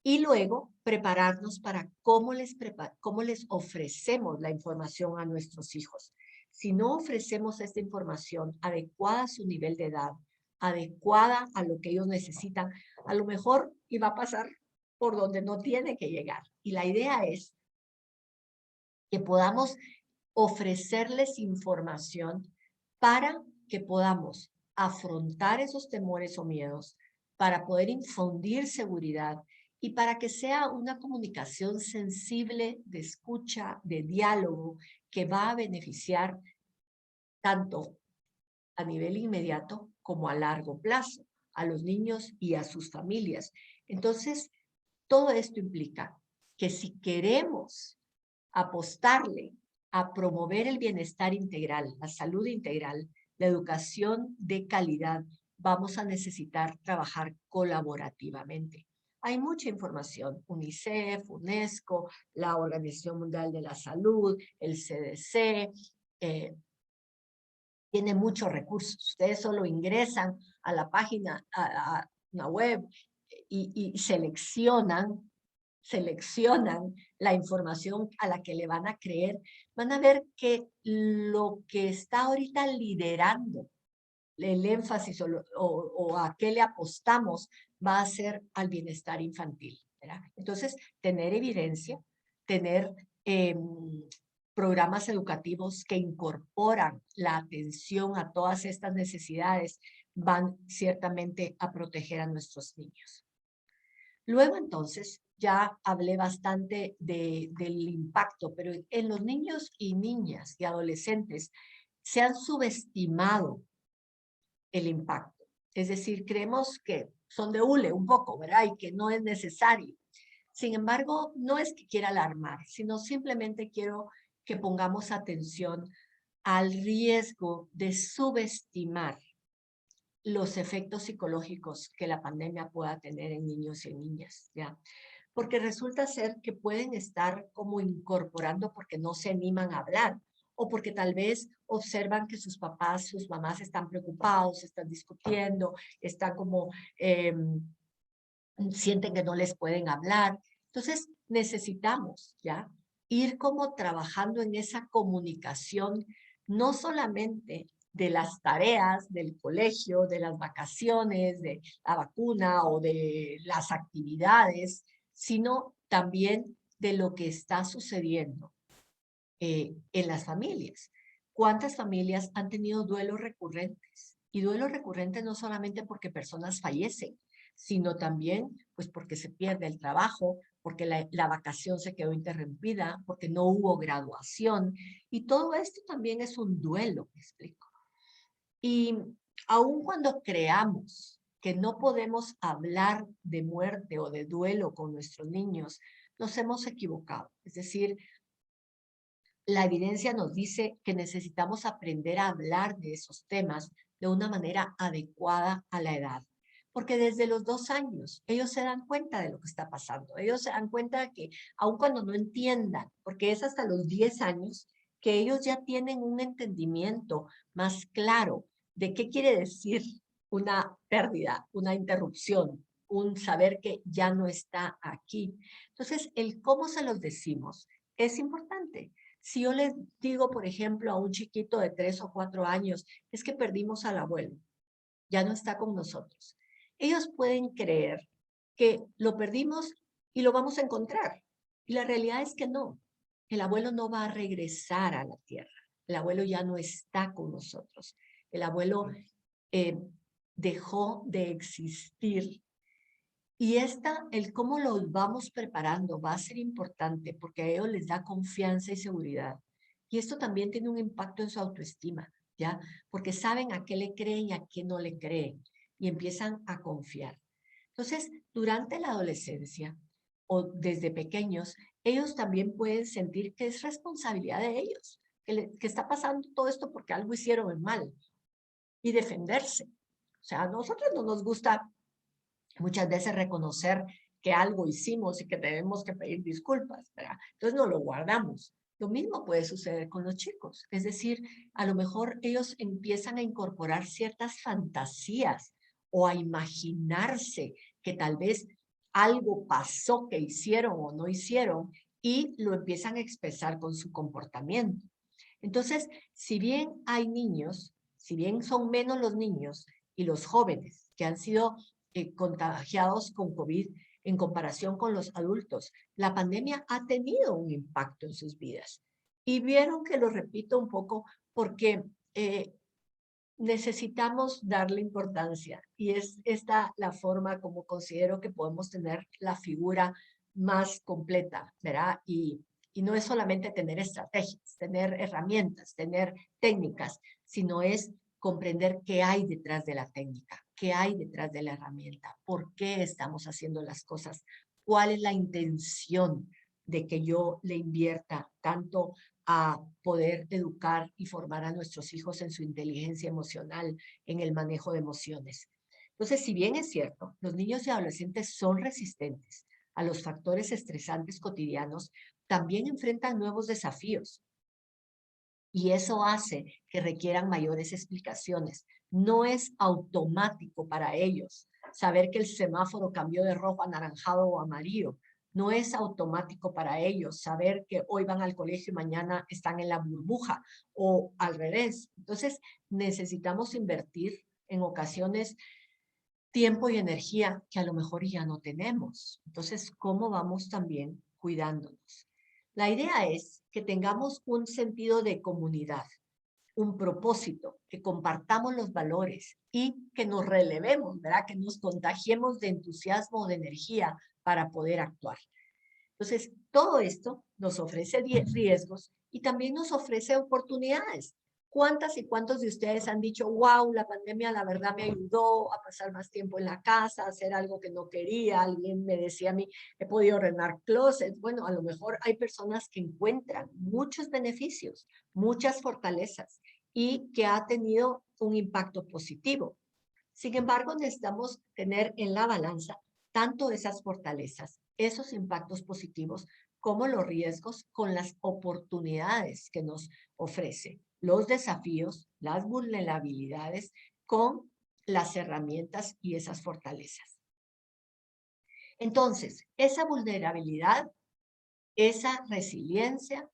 Y luego prepararnos para cómo les ofrecemos la información a nuestros hijos. Si no ofrecemos esta información adecuada a su nivel de edad, adecuada a lo que ellos necesitan, a lo mejor iba a pasar por donde no tiene que llegar. Y la idea es que podamos ofrecerles información para que podamos afrontar esos temores o miedos, para poder infundir seguridad y para que sea una comunicación sensible de escucha, de diálogo, que va a beneficiar tanto a nivel inmediato como a largo plazo a los niños y a sus familias. Entonces, todo esto implica que si queremos apostarle a promover el bienestar integral, la salud integral, la educación de calidad, vamos a necesitar trabajar colaborativamente. Hay mucha información, UNICEF, UNESCO, la Organización Mundial de la Salud, el CDC, tiene muchos recursos. Ustedes solo ingresan a la página, a una web y seleccionan la información a la que le van a creer, van a ver que lo que está ahorita liderando el énfasis o a qué le apostamos va a ser al bienestar infantil, ¿verdad? Entonces, tener evidencia, tener programas educativos que incorporan la atención a todas estas necesidades van ciertamente a proteger a nuestros niños. Luego entonces ya hablé bastante del impacto, pero en los niños y niñas y adolescentes se han subestimado el impacto. Es decir, creemos que son de hule un poco, ¿verdad? Y que no es necesario. Sin embargo, no es que quiera alarmar, sino simplemente quiero que pongamos atención al riesgo de subestimar los efectos psicológicos que la pandemia pueda tener en niños y en niñas, ¿ya? Porque resulta ser que pueden estar como incorporando porque no se animan a hablar o porque tal vez observan que sus papás, sus mamás están preocupados, están discutiendo, están como, sienten que no les pueden hablar. Entonces necesitamos, ¿ya? Ir como trabajando en esa comunicación, no solamente de las tareas del colegio, de las vacaciones, de la vacuna o de las actividades, sino también de lo que está sucediendo en las familias. ¿Cuántas familias han tenido duelos recurrentes? Y duelos recurrentes no solamente porque personas fallecen, sino también pues porque se pierde el trabajo, porque la vacación se quedó interrumpida, porque no hubo graduación. Y todo esto también es un duelo, me explico. Y aun cuando creamos que no podemos hablar de muerte o de duelo con nuestros niños, nos hemos equivocado. Es decir, la evidencia nos dice que necesitamos aprender a hablar de esos temas de una manera adecuada a la edad. Porque desde los 2 años ellos se dan cuenta de lo que está pasando. Ellos se dan cuenta de que, aun cuando no entiendan, porque es hasta los 10 años que ellos ya tienen un entendimiento más claro de qué quiere decir una pérdida, una interrupción, un saber que ya no está aquí. Entonces, el cómo se los decimos es importante. Si yo les digo, por ejemplo, a un chiquito de 3 o 4 años, es que perdimos al abuelo, ya no está con nosotros. Ellos pueden creer que lo perdimos y lo vamos a encontrar. Y la realidad es que no. El abuelo no va a regresar a la tierra. El abuelo ya no está con nosotros. El abuelo eh, dejó de existir. Y el cómo los vamos preparando va a ser importante porque a ellos les da confianza y seguridad. Y esto también tiene un impacto en su autoestima, ¿ya? Porque saben a qué le creen y a qué no le creen y empiezan a confiar. Entonces, durante la adolescencia o desde pequeños, ellos también pueden sentir que es responsabilidad de ellos, que está pasando todo esto porque algo hicieron mal y defenderse. O sea, a nosotros no nos gusta muchas veces reconocer que algo hicimos y que debemos que pedir disculpas, ¿verdad? Entonces no lo guardamos. Lo mismo puede suceder con los chicos. Es decir, a lo mejor ellos empiezan a incorporar ciertas fantasías o a imaginarse que tal vez algo pasó que hicieron o no hicieron y lo empiezan a expresar con su comportamiento. Entonces, si bien hay niños, si bien son menos los niños y los jóvenes que han sido contagiados con COVID en comparación con los adultos. La pandemia ha tenido un impacto en sus vidas. Y vieron que lo repito un poco porque necesitamos darle importancia y es esta la forma como considero que podemos tener la figura más completa, ¿verdad? Y no es solamente tener estrategias, tener herramientas, tener técnicas, sino es comprender qué hay detrás de la técnica, qué hay detrás de la herramienta, por qué estamos haciendo las cosas, cuál es la intención de que yo le invierta tanto a poder educar y formar a nuestros hijos en su inteligencia emocional, en el manejo de emociones. Entonces, si bien es cierto, los niños y adolescentes son resistentes a los factores estresantes cotidianos, también enfrentan nuevos desafíos. Y eso hace que requieran mayores explicaciones. No es automático para ellos saber que el semáforo cambió de rojo a anaranjado o amarillo. No es automático para ellos saber que hoy van al colegio y mañana están en la burbuja o al revés. Entonces, necesitamos invertir en ocasiones tiempo y energía que a lo mejor ya no tenemos. Entonces, ¿cómo vamos también cuidándonos? La idea es que tengamos un sentido de comunidad, un propósito, que compartamos los valores y que nos relevemos, ¿verdad? Que nos contagiemos de entusiasmo o de energía para poder actuar. Entonces, todo esto nos ofrece riesgos y también nos ofrece oportunidades. ¿Cuántas y cuántos de ustedes han dicho, wow, la pandemia la verdad me ayudó a pasar más tiempo en la casa, a hacer algo que no quería? Alguien me decía a mí, he podido ordenar closets. Bueno, a lo mejor hay personas que encuentran muchos beneficios, muchas fortalezas y que ha tenido un impacto positivo. Sin embargo, necesitamos tener en la balanza tanto esas fortalezas, esos impactos positivos, como los riesgos con las oportunidades que nos ofrece, los desafíos, las vulnerabilidades con las herramientas y esas fortalezas. Entonces, esa vulnerabilidad, esa resiliencia,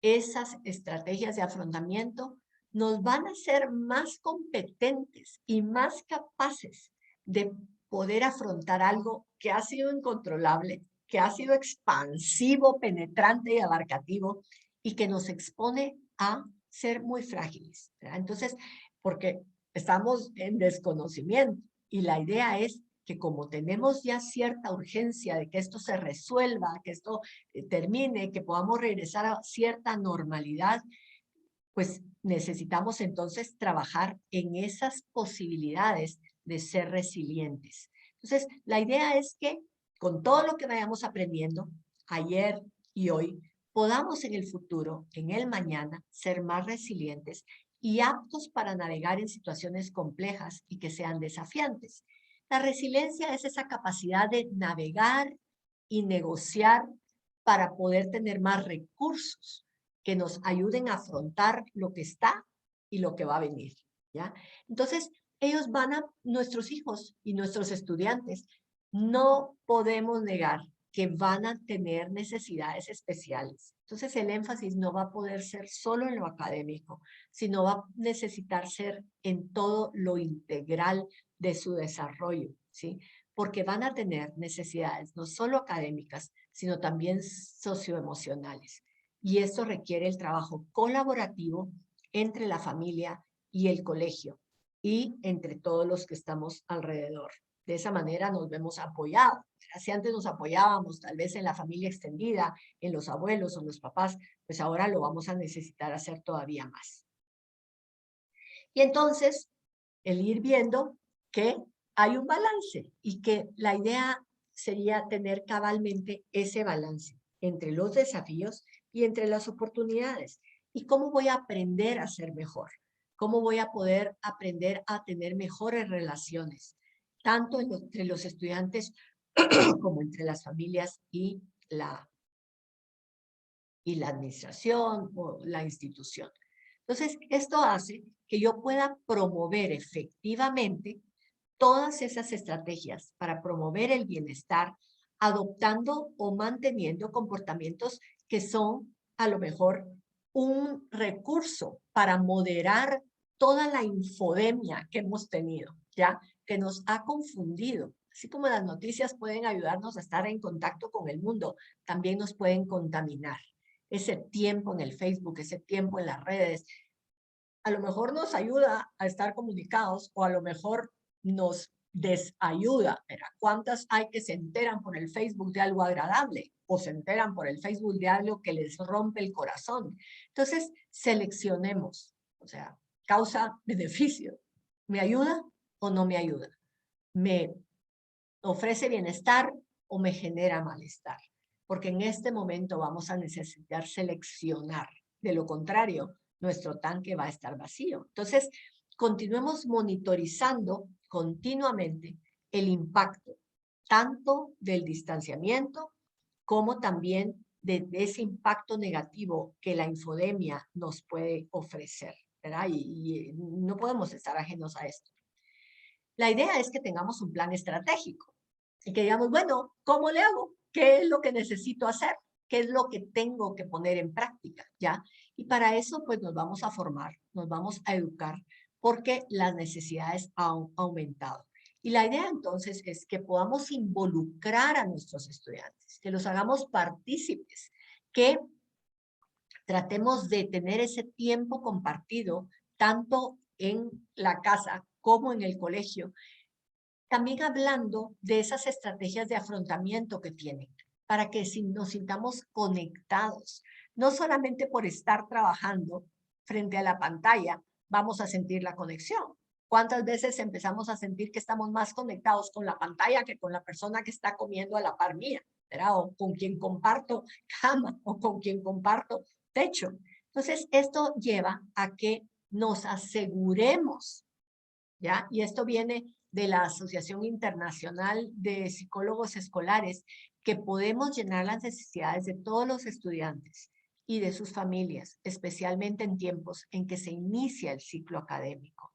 esas estrategias de afrontamiento nos van a hacer más competentes y más capaces de poder afrontar algo que ha sido incontrolable, que ha sido expansivo, penetrante y abarcativo y que nos expone a ser muy frágiles, ¿verdad? Entonces, porque estamos en desconocimiento y la idea es que como tenemos ya cierta urgencia de que esto se resuelva, que esto termine, que podamos regresar a cierta normalidad, pues necesitamos entonces trabajar en esas posibilidades de ser resilientes. Entonces, la idea es que con todo lo que vayamos aprendiendo ayer y hoy, podamos en el futuro, en el mañana, ser más resilientes y aptos para navegar en situaciones complejas y que sean desafiantes. La resiliencia es esa capacidad de navegar y negociar para poder tener más recursos que nos ayuden a afrontar lo que está y lo que va a venir, ¿ya? Entonces, ellos nuestros hijos y nuestros estudiantes, no podemos negar que van a tener necesidades especiales. Entonces, el énfasis no va a poder ser solo en lo académico, sino va a necesitar ser en todo lo integral de su desarrollo, ¿sí? Porque van a tener necesidades no solo académicas, sino también socioemocionales. Y esto requiere el trabajo colaborativo entre la familia y el colegio y entre todos los que estamos alrededor. De esa manera nos vemos apoyados. Si antes nos apoyábamos tal vez en la familia extendida, en los abuelos o los papás, pues ahora lo vamos a necesitar hacer todavía más. Y entonces, el ir viendo que hay un balance y que la idea sería tener cabalmente ese balance entre los desafíos y entre las oportunidades. ¿Y cómo voy a aprender a ser mejor? ¿Cómo voy a poder aprender a tener mejores relaciones, tanto entre los estudiantes como entre las familias y la administración o la institución? Entonces, esto hace que yo pueda promover efectivamente todas esas estrategias para promover el bienestar, adoptando o manteniendo comportamientos que son a lo mejor un recurso para moderar toda la infodemia que hemos tenido, ¿ya? Que nos ha confundido. Así como las noticias pueden ayudarnos a estar en contacto con el mundo, también nos pueden contaminar. Ese tiempo en el Facebook, ese tiempo en las redes, a lo mejor nos ayuda a estar comunicados o a lo mejor nos desayuda. Mira, ¿cuántas hay que se enteran por el Facebook de algo agradable o se enteran por el Facebook de algo que les rompe el corazón? Entonces, seleccionemos, o sea, causa-beneficio. ¿Me ayuda o no me ayuda? ¿Me ofrece bienestar o me genera malestar? Porque en este momento vamos a necesitar seleccionar. De lo contrario, nuestro tanque va a estar vacío. Entonces, continuemos monitorizando continuamente el impacto, tanto del distanciamiento como también de ese impacto negativo que la infodemia nos puede ofrecer, ¿verdad? Y no podemos estar ajenos a esto. La idea es que tengamos un plan estratégico y que digamos, bueno, ¿cómo le hago? ¿Qué es lo que necesito hacer? ¿Qué es lo que tengo que poner en práctica? ¿Ya? Y para eso, pues nos vamos a formar, nos vamos a educar, porque las necesidades han aumentado. Y la idea entonces es que podamos involucrar a nuestros estudiantes, que los hagamos partícipes, que tratemos de tener ese tiempo compartido, tanto en la casa como en el colegio, también hablando de esas estrategias de afrontamiento que tienen, para que nos sintamos conectados, no solamente por estar trabajando frente a la pantalla, vamos a sentir la conexión. ¿Cuántas veces empezamos a sentir que estamos más conectados con la pantalla que con la persona que está comiendo a la par mía, ¿verdad? O con quien comparto cama o con quien comparto techo. Entonces, esto lleva a que nos aseguremos, ¿ya? Y esto viene de la Asociación Internacional de Psicólogos Escolares, que podemos llenar las necesidades de todos los estudiantes y de sus familias, especialmente en tiempos en que se inicia el ciclo académico.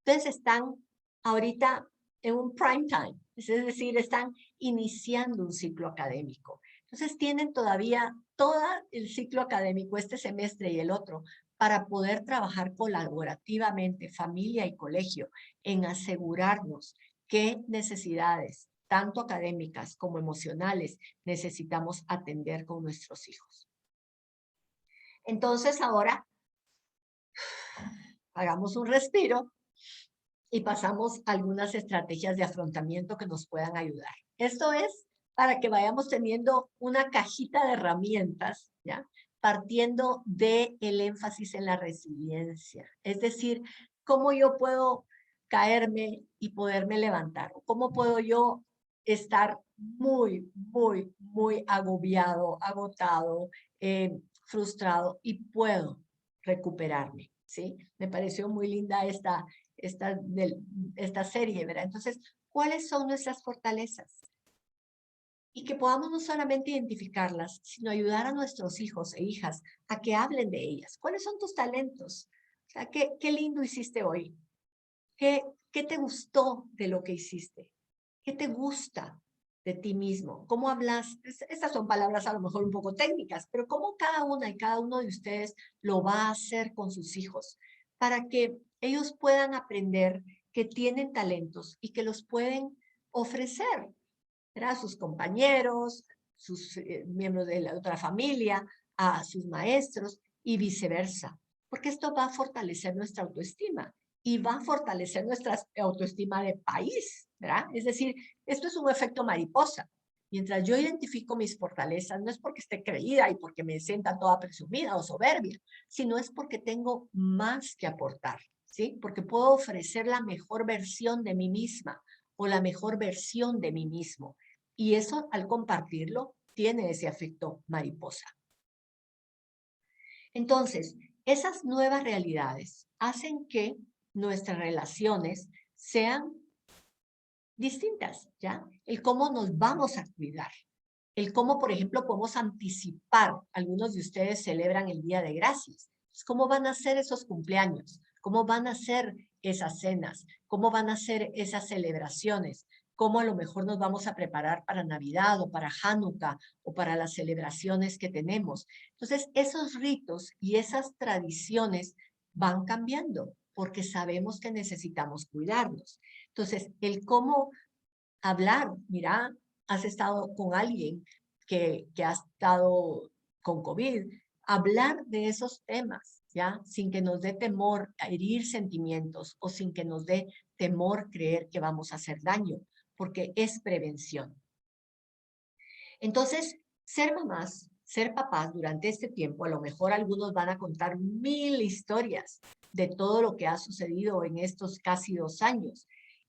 Entonces están ahorita en un prime time, es decir, están iniciando un ciclo académico. Entonces tienen todavía todo el ciclo académico, este semestre y el otro, para poder trabajar colaborativamente, familia y colegio, en asegurarnos qué necesidades, tanto académicas como emocionales, necesitamos atender con nuestros hijos. Entonces ahora, hagamos un respiro y pasamos a algunas estrategias de afrontamiento que nos puedan ayudar. Esto es para que vayamos teniendo una cajita de herramientas, ¿ya? Partiendo del énfasis en la resiliencia. Es decir, cómo yo puedo caerme y poderme levantar. Cómo puedo yo estar muy, muy, muy agobiado, agotado, frustrado y puedo recuperarme, ¿sí? Me pareció muy linda esta serie, ¿verdad? Entonces, ¿cuáles son nuestras fortalezas? Y que podamos no solamente identificarlas, sino ayudar a nuestros hijos e hijas a que hablen de ellas. ¿Cuáles son tus talentos? O sea, qué lindo hiciste hoy. ¿Qué te gustó de lo que hiciste? ¿Qué te gusta de ti mismo? ¿Cómo hablas? Estas son palabras a lo mejor un poco técnicas, pero cómo cada una y cada uno de ustedes lo va a hacer con sus hijos para que ellos puedan aprender que tienen talentos y que los pueden ofrecer, ¿verdad? A sus compañeros, sus miembros de la otra familia, a sus maestros y viceversa, porque esto va a fortalecer nuestra autoestima y va a fortalecer nuestra autoestima de país, ¿verdad? Es decir, esto es un efecto mariposa. Mientras yo identifico mis fortalezas, no es porque esté creída y porque me sienta toda presumida o soberbia, sino es porque tengo más que aportar, ¿sí? Porque puedo ofrecer la mejor versión de mí misma o la mejor versión de mí mismo. Y eso, al compartirlo, tiene ese efecto mariposa. Entonces, esas nuevas realidades hacen que nuestras relaciones sean distintas, ¿ya? El cómo nos vamos a cuidar. El cómo, por ejemplo, podemos anticipar. Algunos de ustedes celebran el Día de Gracias. ¿Cómo van a ser esos cumpleaños? ¿Cómo van a ser esas cenas? ¿Cómo van a ser esas celebraciones? ¿Cómo a lo mejor nos vamos a preparar para Navidad o para Hanukkah o para las celebraciones que tenemos? Entonces, esos ritos y esas tradiciones van cambiando porque sabemos que necesitamos cuidarnos. Entonces, el cómo hablar, mira, has estado con alguien que ha estado con COVID, hablar de esos temas, ¿ya? Sin que nos dé temor a herir sentimientos o sin que nos dé temor creer que vamos a hacer daño, porque es prevención. Entonces, ser mamás, ser papás durante este tiempo, a lo mejor algunos van a contar 1000 historias de todo lo que ha sucedido en estos casi 2 años.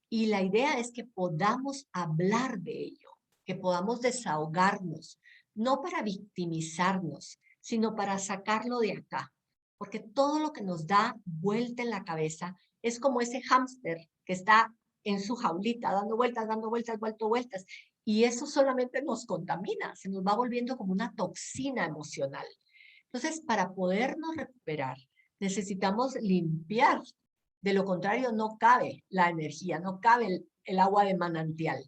Y la idea es que podamos hablar de ello, que podamos desahogarnos, no para victimizarnos, sino para sacarlo de acá. Porque todo lo que nos da vuelta en la cabeza es como ese hámster que está en su jaulita, dando vueltas, vuelto vueltas. Y eso solamente nos contamina, se nos va volviendo como una toxina emocional. Entonces, para podernos recuperar, necesitamos limpiar. De lo contrario, no cabe la energía, no cabe el agua de manantial.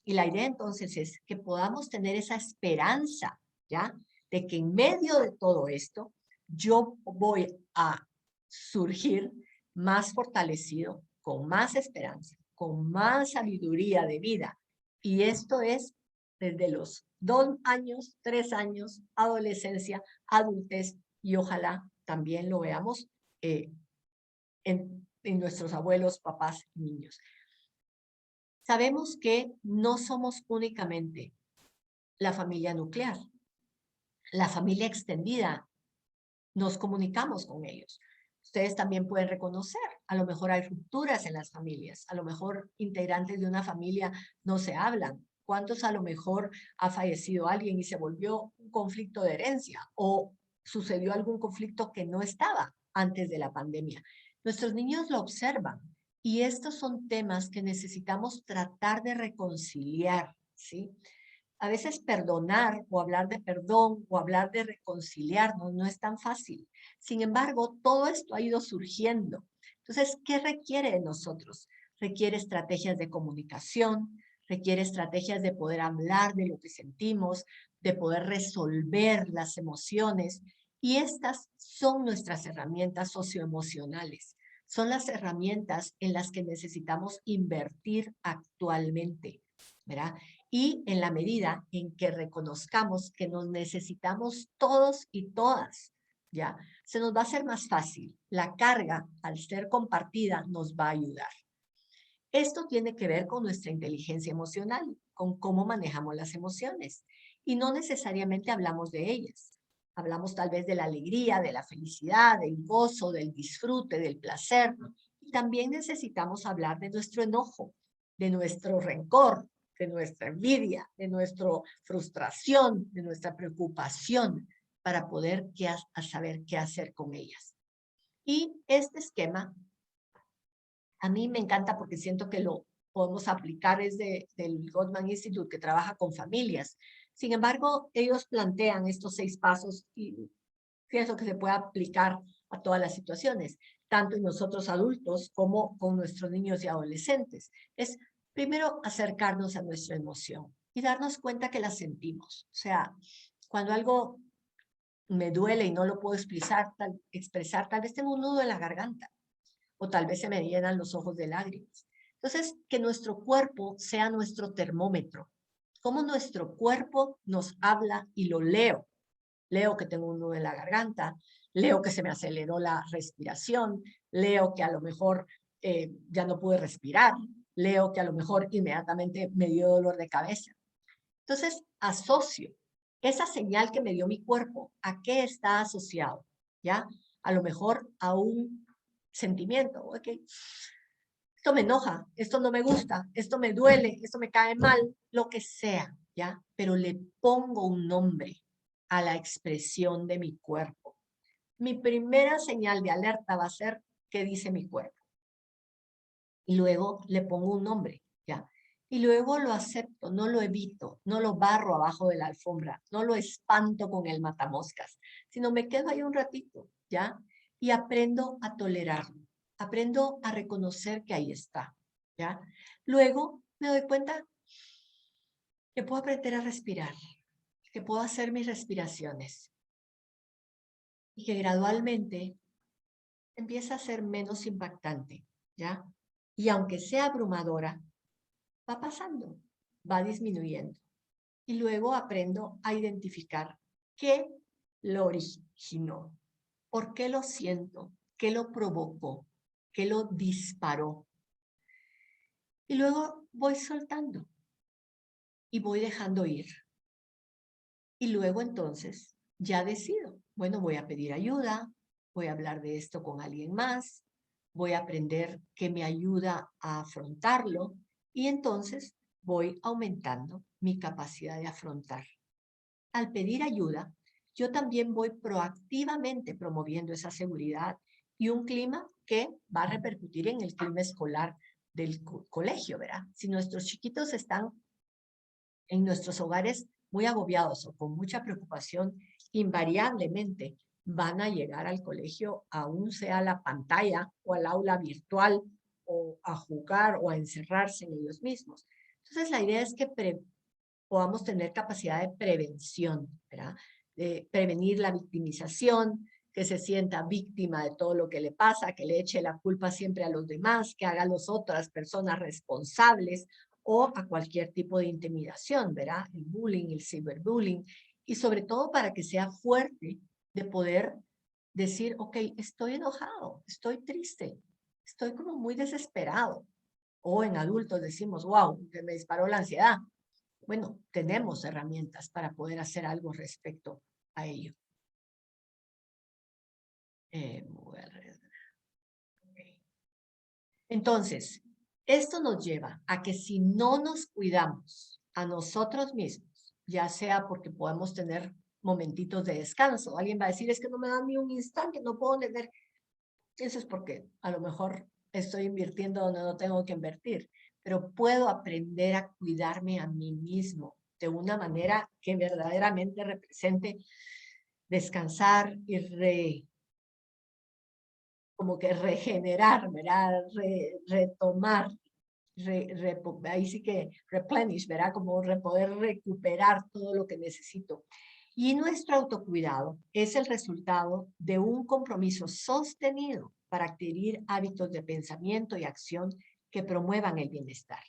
Y la idea entonces es que podamos tener esa esperanza, ¿ya? De que en medio de todo esto, yo voy a surgir más fortalecido, con más esperanza, con más sabiduría de vida. Y esto es desde los 2 años, 3 años, adolescencia, adultez, y ojalá también lo veamos en nuestros abuelos, papás, niños. Sabemos que no somos únicamente la familia nuclear, la familia extendida, nos comunicamos con ellos. Ustedes también pueden reconocer, a lo mejor hay rupturas en las familias, a lo mejor integrantes de una familia no se hablan. ¿Cuántos a lo mejor ha fallecido alguien y se volvió un conflicto de herencia o sucedió algún conflicto que no estaba antes de la pandemia? Nuestros niños lo observan y estos son temas que necesitamos tratar de reconciliar, ¿sí? A veces perdonar o hablar de perdón o hablar de reconciliarnos no es tan fácil. Sin embargo, todo esto ha ido surgiendo. Entonces, ¿qué requiere de nosotros? Requiere estrategias de comunicación, requiere estrategias de poder hablar de lo que sentimos, de poder resolver las emociones. Y estas son nuestras herramientas socioemocionales. Son las herramientas en las que necesitamos invertir actualmente, ¿verdad? Y en la medida en que reconozcamos que nos necesitamos todos y todas, ¿ya? Se nos va a hacer más fácil. La carga, al ser compartida, nos va a ayudar. Esto tiene que ver con nuestra inteligencia emocional, con cómo manejamos las emociones. Y no necesariamente hablamos de ellas. Hablamos tal vez de la alegría, de la felicidad, del gozo, del disfrute, del placer. Y también necesitamos hablar de nuestro enojo, de nuestro rencor, de nuestra envidia, de nuestra frustración, de nuestra preocupación, para poder saber qué hacer con ellas. Y este esquema a mí me encanta porque siento que lo podemos aplicar desde el Gottman Institute, que trabaja con familias. Sin embargo, ellos plantean estos 6 pasos y pienso que se puede aplicar a todas las situaciones, tanto en nosotros adultos como con nuestros niños y adolescentes. Es primero acercarnos a nuestra emoción y darnos cuenta que la sentimos. O sea, cuando algo me duele y no lo puedo expresar, tal vez tengo un nudo en la garganta o tal vez se me llenan los ojos de lágrimas. Entonces, que nuestro cuerpo sea nuestro termómetro. Cómo nuestro cuerpo nos habla y lo leo. Leo que tengo un nudo en la garganta, leo que se me aceleró la respiración, leo que a lo mejor ya no pude respirar, leo que a lo mejor inmediatamente me dio dolor de cabeza. Entonces, asocio esa señal que me dio mi cuerpo, ¿a qué está asociado? ¿Ya? A lo mejor a un sentimiento, ¿ok? Esto me enoja, esto no me gusta, esto me duele, esto me cae mal, lo que sea, ¿ya? Pero le pongo un nombre a la expresión de mi cuerpo. Mi primera señal de alerta va a ser qué dice mi cuerpo. Y luego le pongo un nombre, ¿ya? Y luego lo acepto, no lo evito, no lo barro abajo de la alfombra, no lo espanto con el matamoscas, sino me quedo ahí un ratito, ¿ya? Y aprendo a tolerarlo, aprendo a reconocer que ahí está, ¿ya? Luego me doy cuenta que puedo aprender a respirar, que puedo hacer mis respiraciones y que gradualmente empieza a ser menos impactante, ¿ya? Y aunque sea abrumadora, va pasando, va disminuyendo. Y luego aprendo a identificar qué lo originó, por qué lo siento, qué lo provocó, qué lo disparó. Y luego voy soltando y voy dejando ir. Y luego entonces ya decido, bueno, voy a pedir ayuda, voy a hablar de esto con alguien más, voy a aprender qué me ayuda a afrontarlo y entonces voy aumentando mi capacidad de afrontar. Al pedir ayuda, yo también voy proactivamente promoviendo esa seguridad y un clima que va a repercutir en el clima escolar del colegio, ¿verdad? Si nuestros chiquitos están en nuestros hogares muy agobiados o con mucha preocupación, invariablemente van a llegar al colegio, aún sea a la pantalla o al aula virtual o a jugar o a encerrarse en ellos mismos. Entonces, la idea es que podamos tener capacidad de prevención, ¿verdad? De prevenir la victimización, que se sienta víctima de todo lo que le pasa, que le eche la culpa siempre a los demás, que haga a las otras personas responsables o a cualquier tipo de intimidación, ¿verdad? El bullying, el ciberbullying, y sobre todo para que sea fuerte de poder decir, ok, estoy enojado, estoy triste, estoy como muy desesperado. O en adultos decimos, wow, que me disparó la ansiedad. Bueno, tenemos herramientas para poder hacer algo respecto a ello. Entonces, esto nos lleva a que si no nos cuidamos a nosotros mismos, ya sea porque podemos tener momentitos de descanso, alguien va a decir, es que no me dan ni un instante, no puedo tener, eso es porque a lo mejor estoy invirtiendo donde no tengo que invertir, pero puedo aprender a cuidarme a mí mismo de una manera que verdaderamente represente descansar y como que regenerar, ¿verdad? Retomar, ahí sí que replenish, ¿verdad? Como poder recuperar todo lo que necesito. Y nuestro autocuidado es el resultado de un compromiso sostenido para adquirir hábitos de pensamiento y acción que promuevan el bienestar.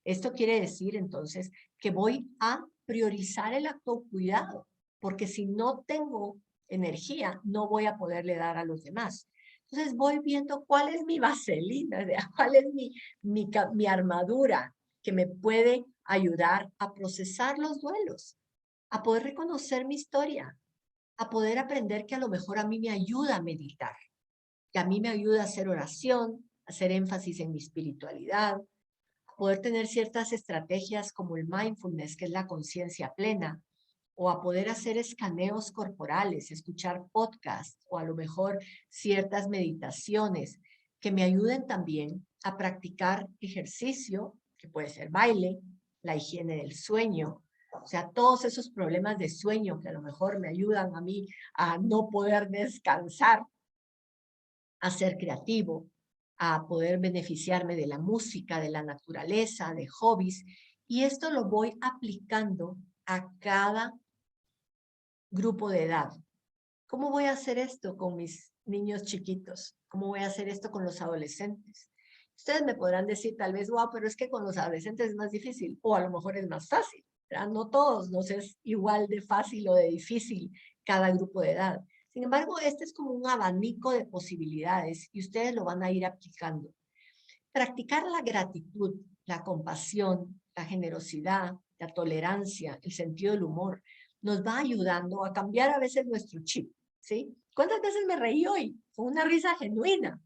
Esto quiere decir entonces que voy a priorizar el autocuidado, porque si no tengo energía, no voy a poderle dar a los demás. Entonces voy viendo cuál es mi vaselina, cuál es mi armadura que me puede ayudar a procesar los duelos, a poder reconocer mi historia, a poder aprender que a lo mejor a mí me ayuda a meditar, que a mí me ayuda a hacer oración, a hacer énfasis en mi espiritualidad, a poder tener ciertas estrategias como el mindfulness, que es la conciencia plena, o a poder hacer escaneos corporales, escuchar podcasts o a lo mejor ciertas meditaciones que me ayuden también a practicar ejercicio, que puede ser baile, la higiene del sueño, o sea, todos esos problemas de sueño que a lo mejor me ayudan a mí a no poder descansar, a ser creativo, a poder beneficiarme de la música, de la naturaleza, de hobbies, y esto lo voy aplicando a cada grupo de edad. ¿Cómo voy a hacer esto con mis niños chiquitos? ¿Cómo voy a hacer esto con los adolescentes? Ustedes me podrán decir tal vez, wow, pero es que con los adolescentes es más difícil, o a lo mejor es más fácil, ¿verdad? No todos nos es igual de fácil o de difícil cada grupo de edad. Sin embargo, este es como un abanico de posibilidades y ustedes lo van a ir aplicando. Practicar la gratitud, la compasión, la generosidad, la tolerancia, el sentido del humor, nos va ayudando a cambiar a veces nuestro chip, ¿sí? ¿Cuántas veces me reí hoy? Con una risa genuina.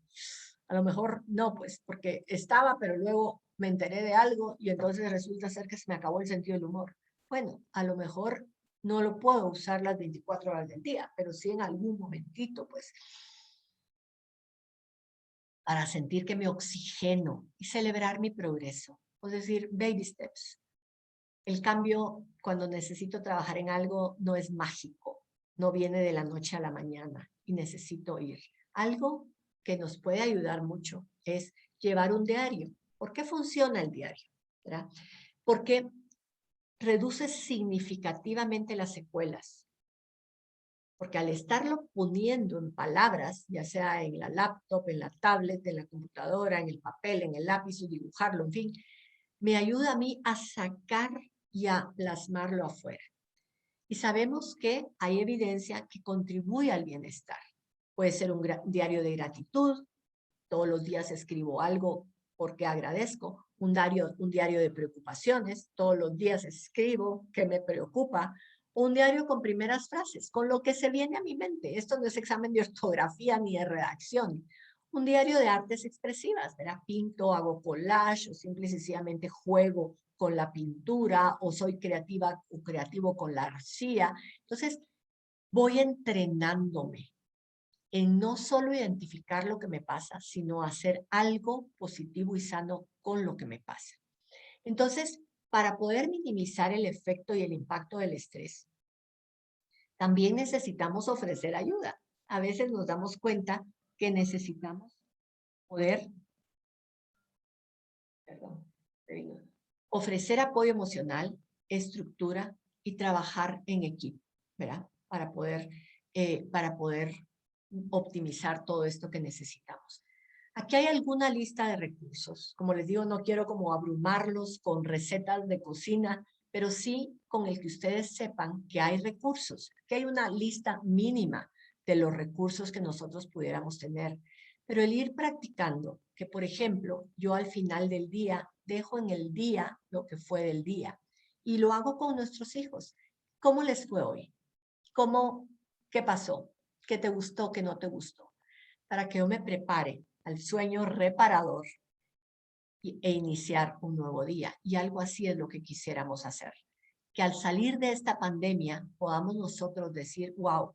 A lo mejor no, pues, porque estaba, pero luego me enteré de algo y entonces resulta ser que se me acabó el sentido del humor. Bueno, a lo mejor no lo puedo usar las 24 horas del día, pero sí en algún momentito, pues, para sentir que me oxigeno y celebrar mi progreso. Es decir, baby steps. El cambio, cuando necesito trabajar en algo, no es mágico, no viene de la noche a la mañana y necesito ir. Algo que nos puede ayudar mucho es llevar un diario. ¿Por qué funciona el diario? ¿Verdad? Porque reduce significativamente las secuelas. Porque al estarlo poniendo en palabras, ya sea en la laptop, en la tablet, en la computadora, en el papel, en el lápiz o dibujarlo, en fin, me ayuda a mí a sacar y a plasmarlo afuera. Y sabemos que hay evidencia que contribuye al bienestar. Puede ser un diario de gratitud, todos los días escribo algo porque agradezco, un diario de preocupaciones, todos los días escribo que me preocupa, un diario con primeras frases, con lo que se viene a mi mente. Esto no es examen de ortografía ni de redacción. Un diario de artes expresivas, ¿verdad? Pinto, hago collage o simple y sencillamente juego con la pintura o soy creativa o creativo con la arcilla. Entonces, voy entrenándome en no solo identificar lo que me pasa, sino hacer algo positivo y sano con lo que me pasa. Entonces, para poder minimizar el efecto y el impacto del estrés, también necesitamos ofrecer ayuda. A veces nos damos cuenta que necesitamos poder, perdón, ofrecer apoyo emocional, estructura y trabajar en equipo, ¿verdad? Para poder optimizar todo esto que necesitamos. Aquí hay alguna lista de recursos. Como les digo, no quiero como abrumarlos con recetas de cocina, pero sí con el que ustedes sepan que hay recursos, que hay una lista mínima de los recursos que nosotros pudiéramos tener. Pero el ir practicando, que por ejemplo, yo al final del día dejo en el día lo que fue del día y lo hago con nuestros hijos. ¿Cómo les fue hoy? ¿Qué pasó? ¿Qué te gustó? ¿Qué no te gustó? Para que yo me prepare al sueño reparador e iniciar un nuevo día. Y algo así es lo que quisiéramos hacer. Que al salir de esta pandemia podamos nosotros decir, wow,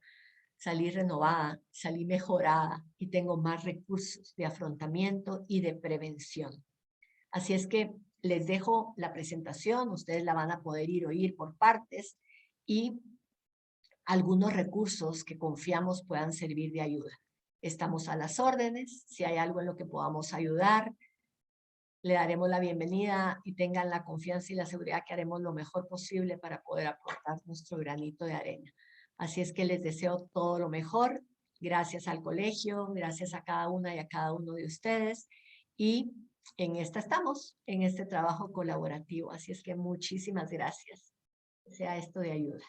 salí renovada, salí mejorada y tengo más recursos de afrontamiento y de prevención. Así es que les dejo la presentación, ustedes la van a poder oír por partes y algunos recursos que confiamos puedan servir de ayuda. Estamos a las órdenes, si hay algo en lo que podamos ayudar, le daremos la bienvenida y tengan la confianza y la seguridad que haremos lo mejor posible para poder aportar nuestro granito de arena. Así es que les deseo todo lo mejor. Gracias al colegio, gracias a cada una y a cada uno de ustedes. Y en esta estamos, en este trabajo colaborativo. Así es que muchísimas gracias. Sea esto de ayuda.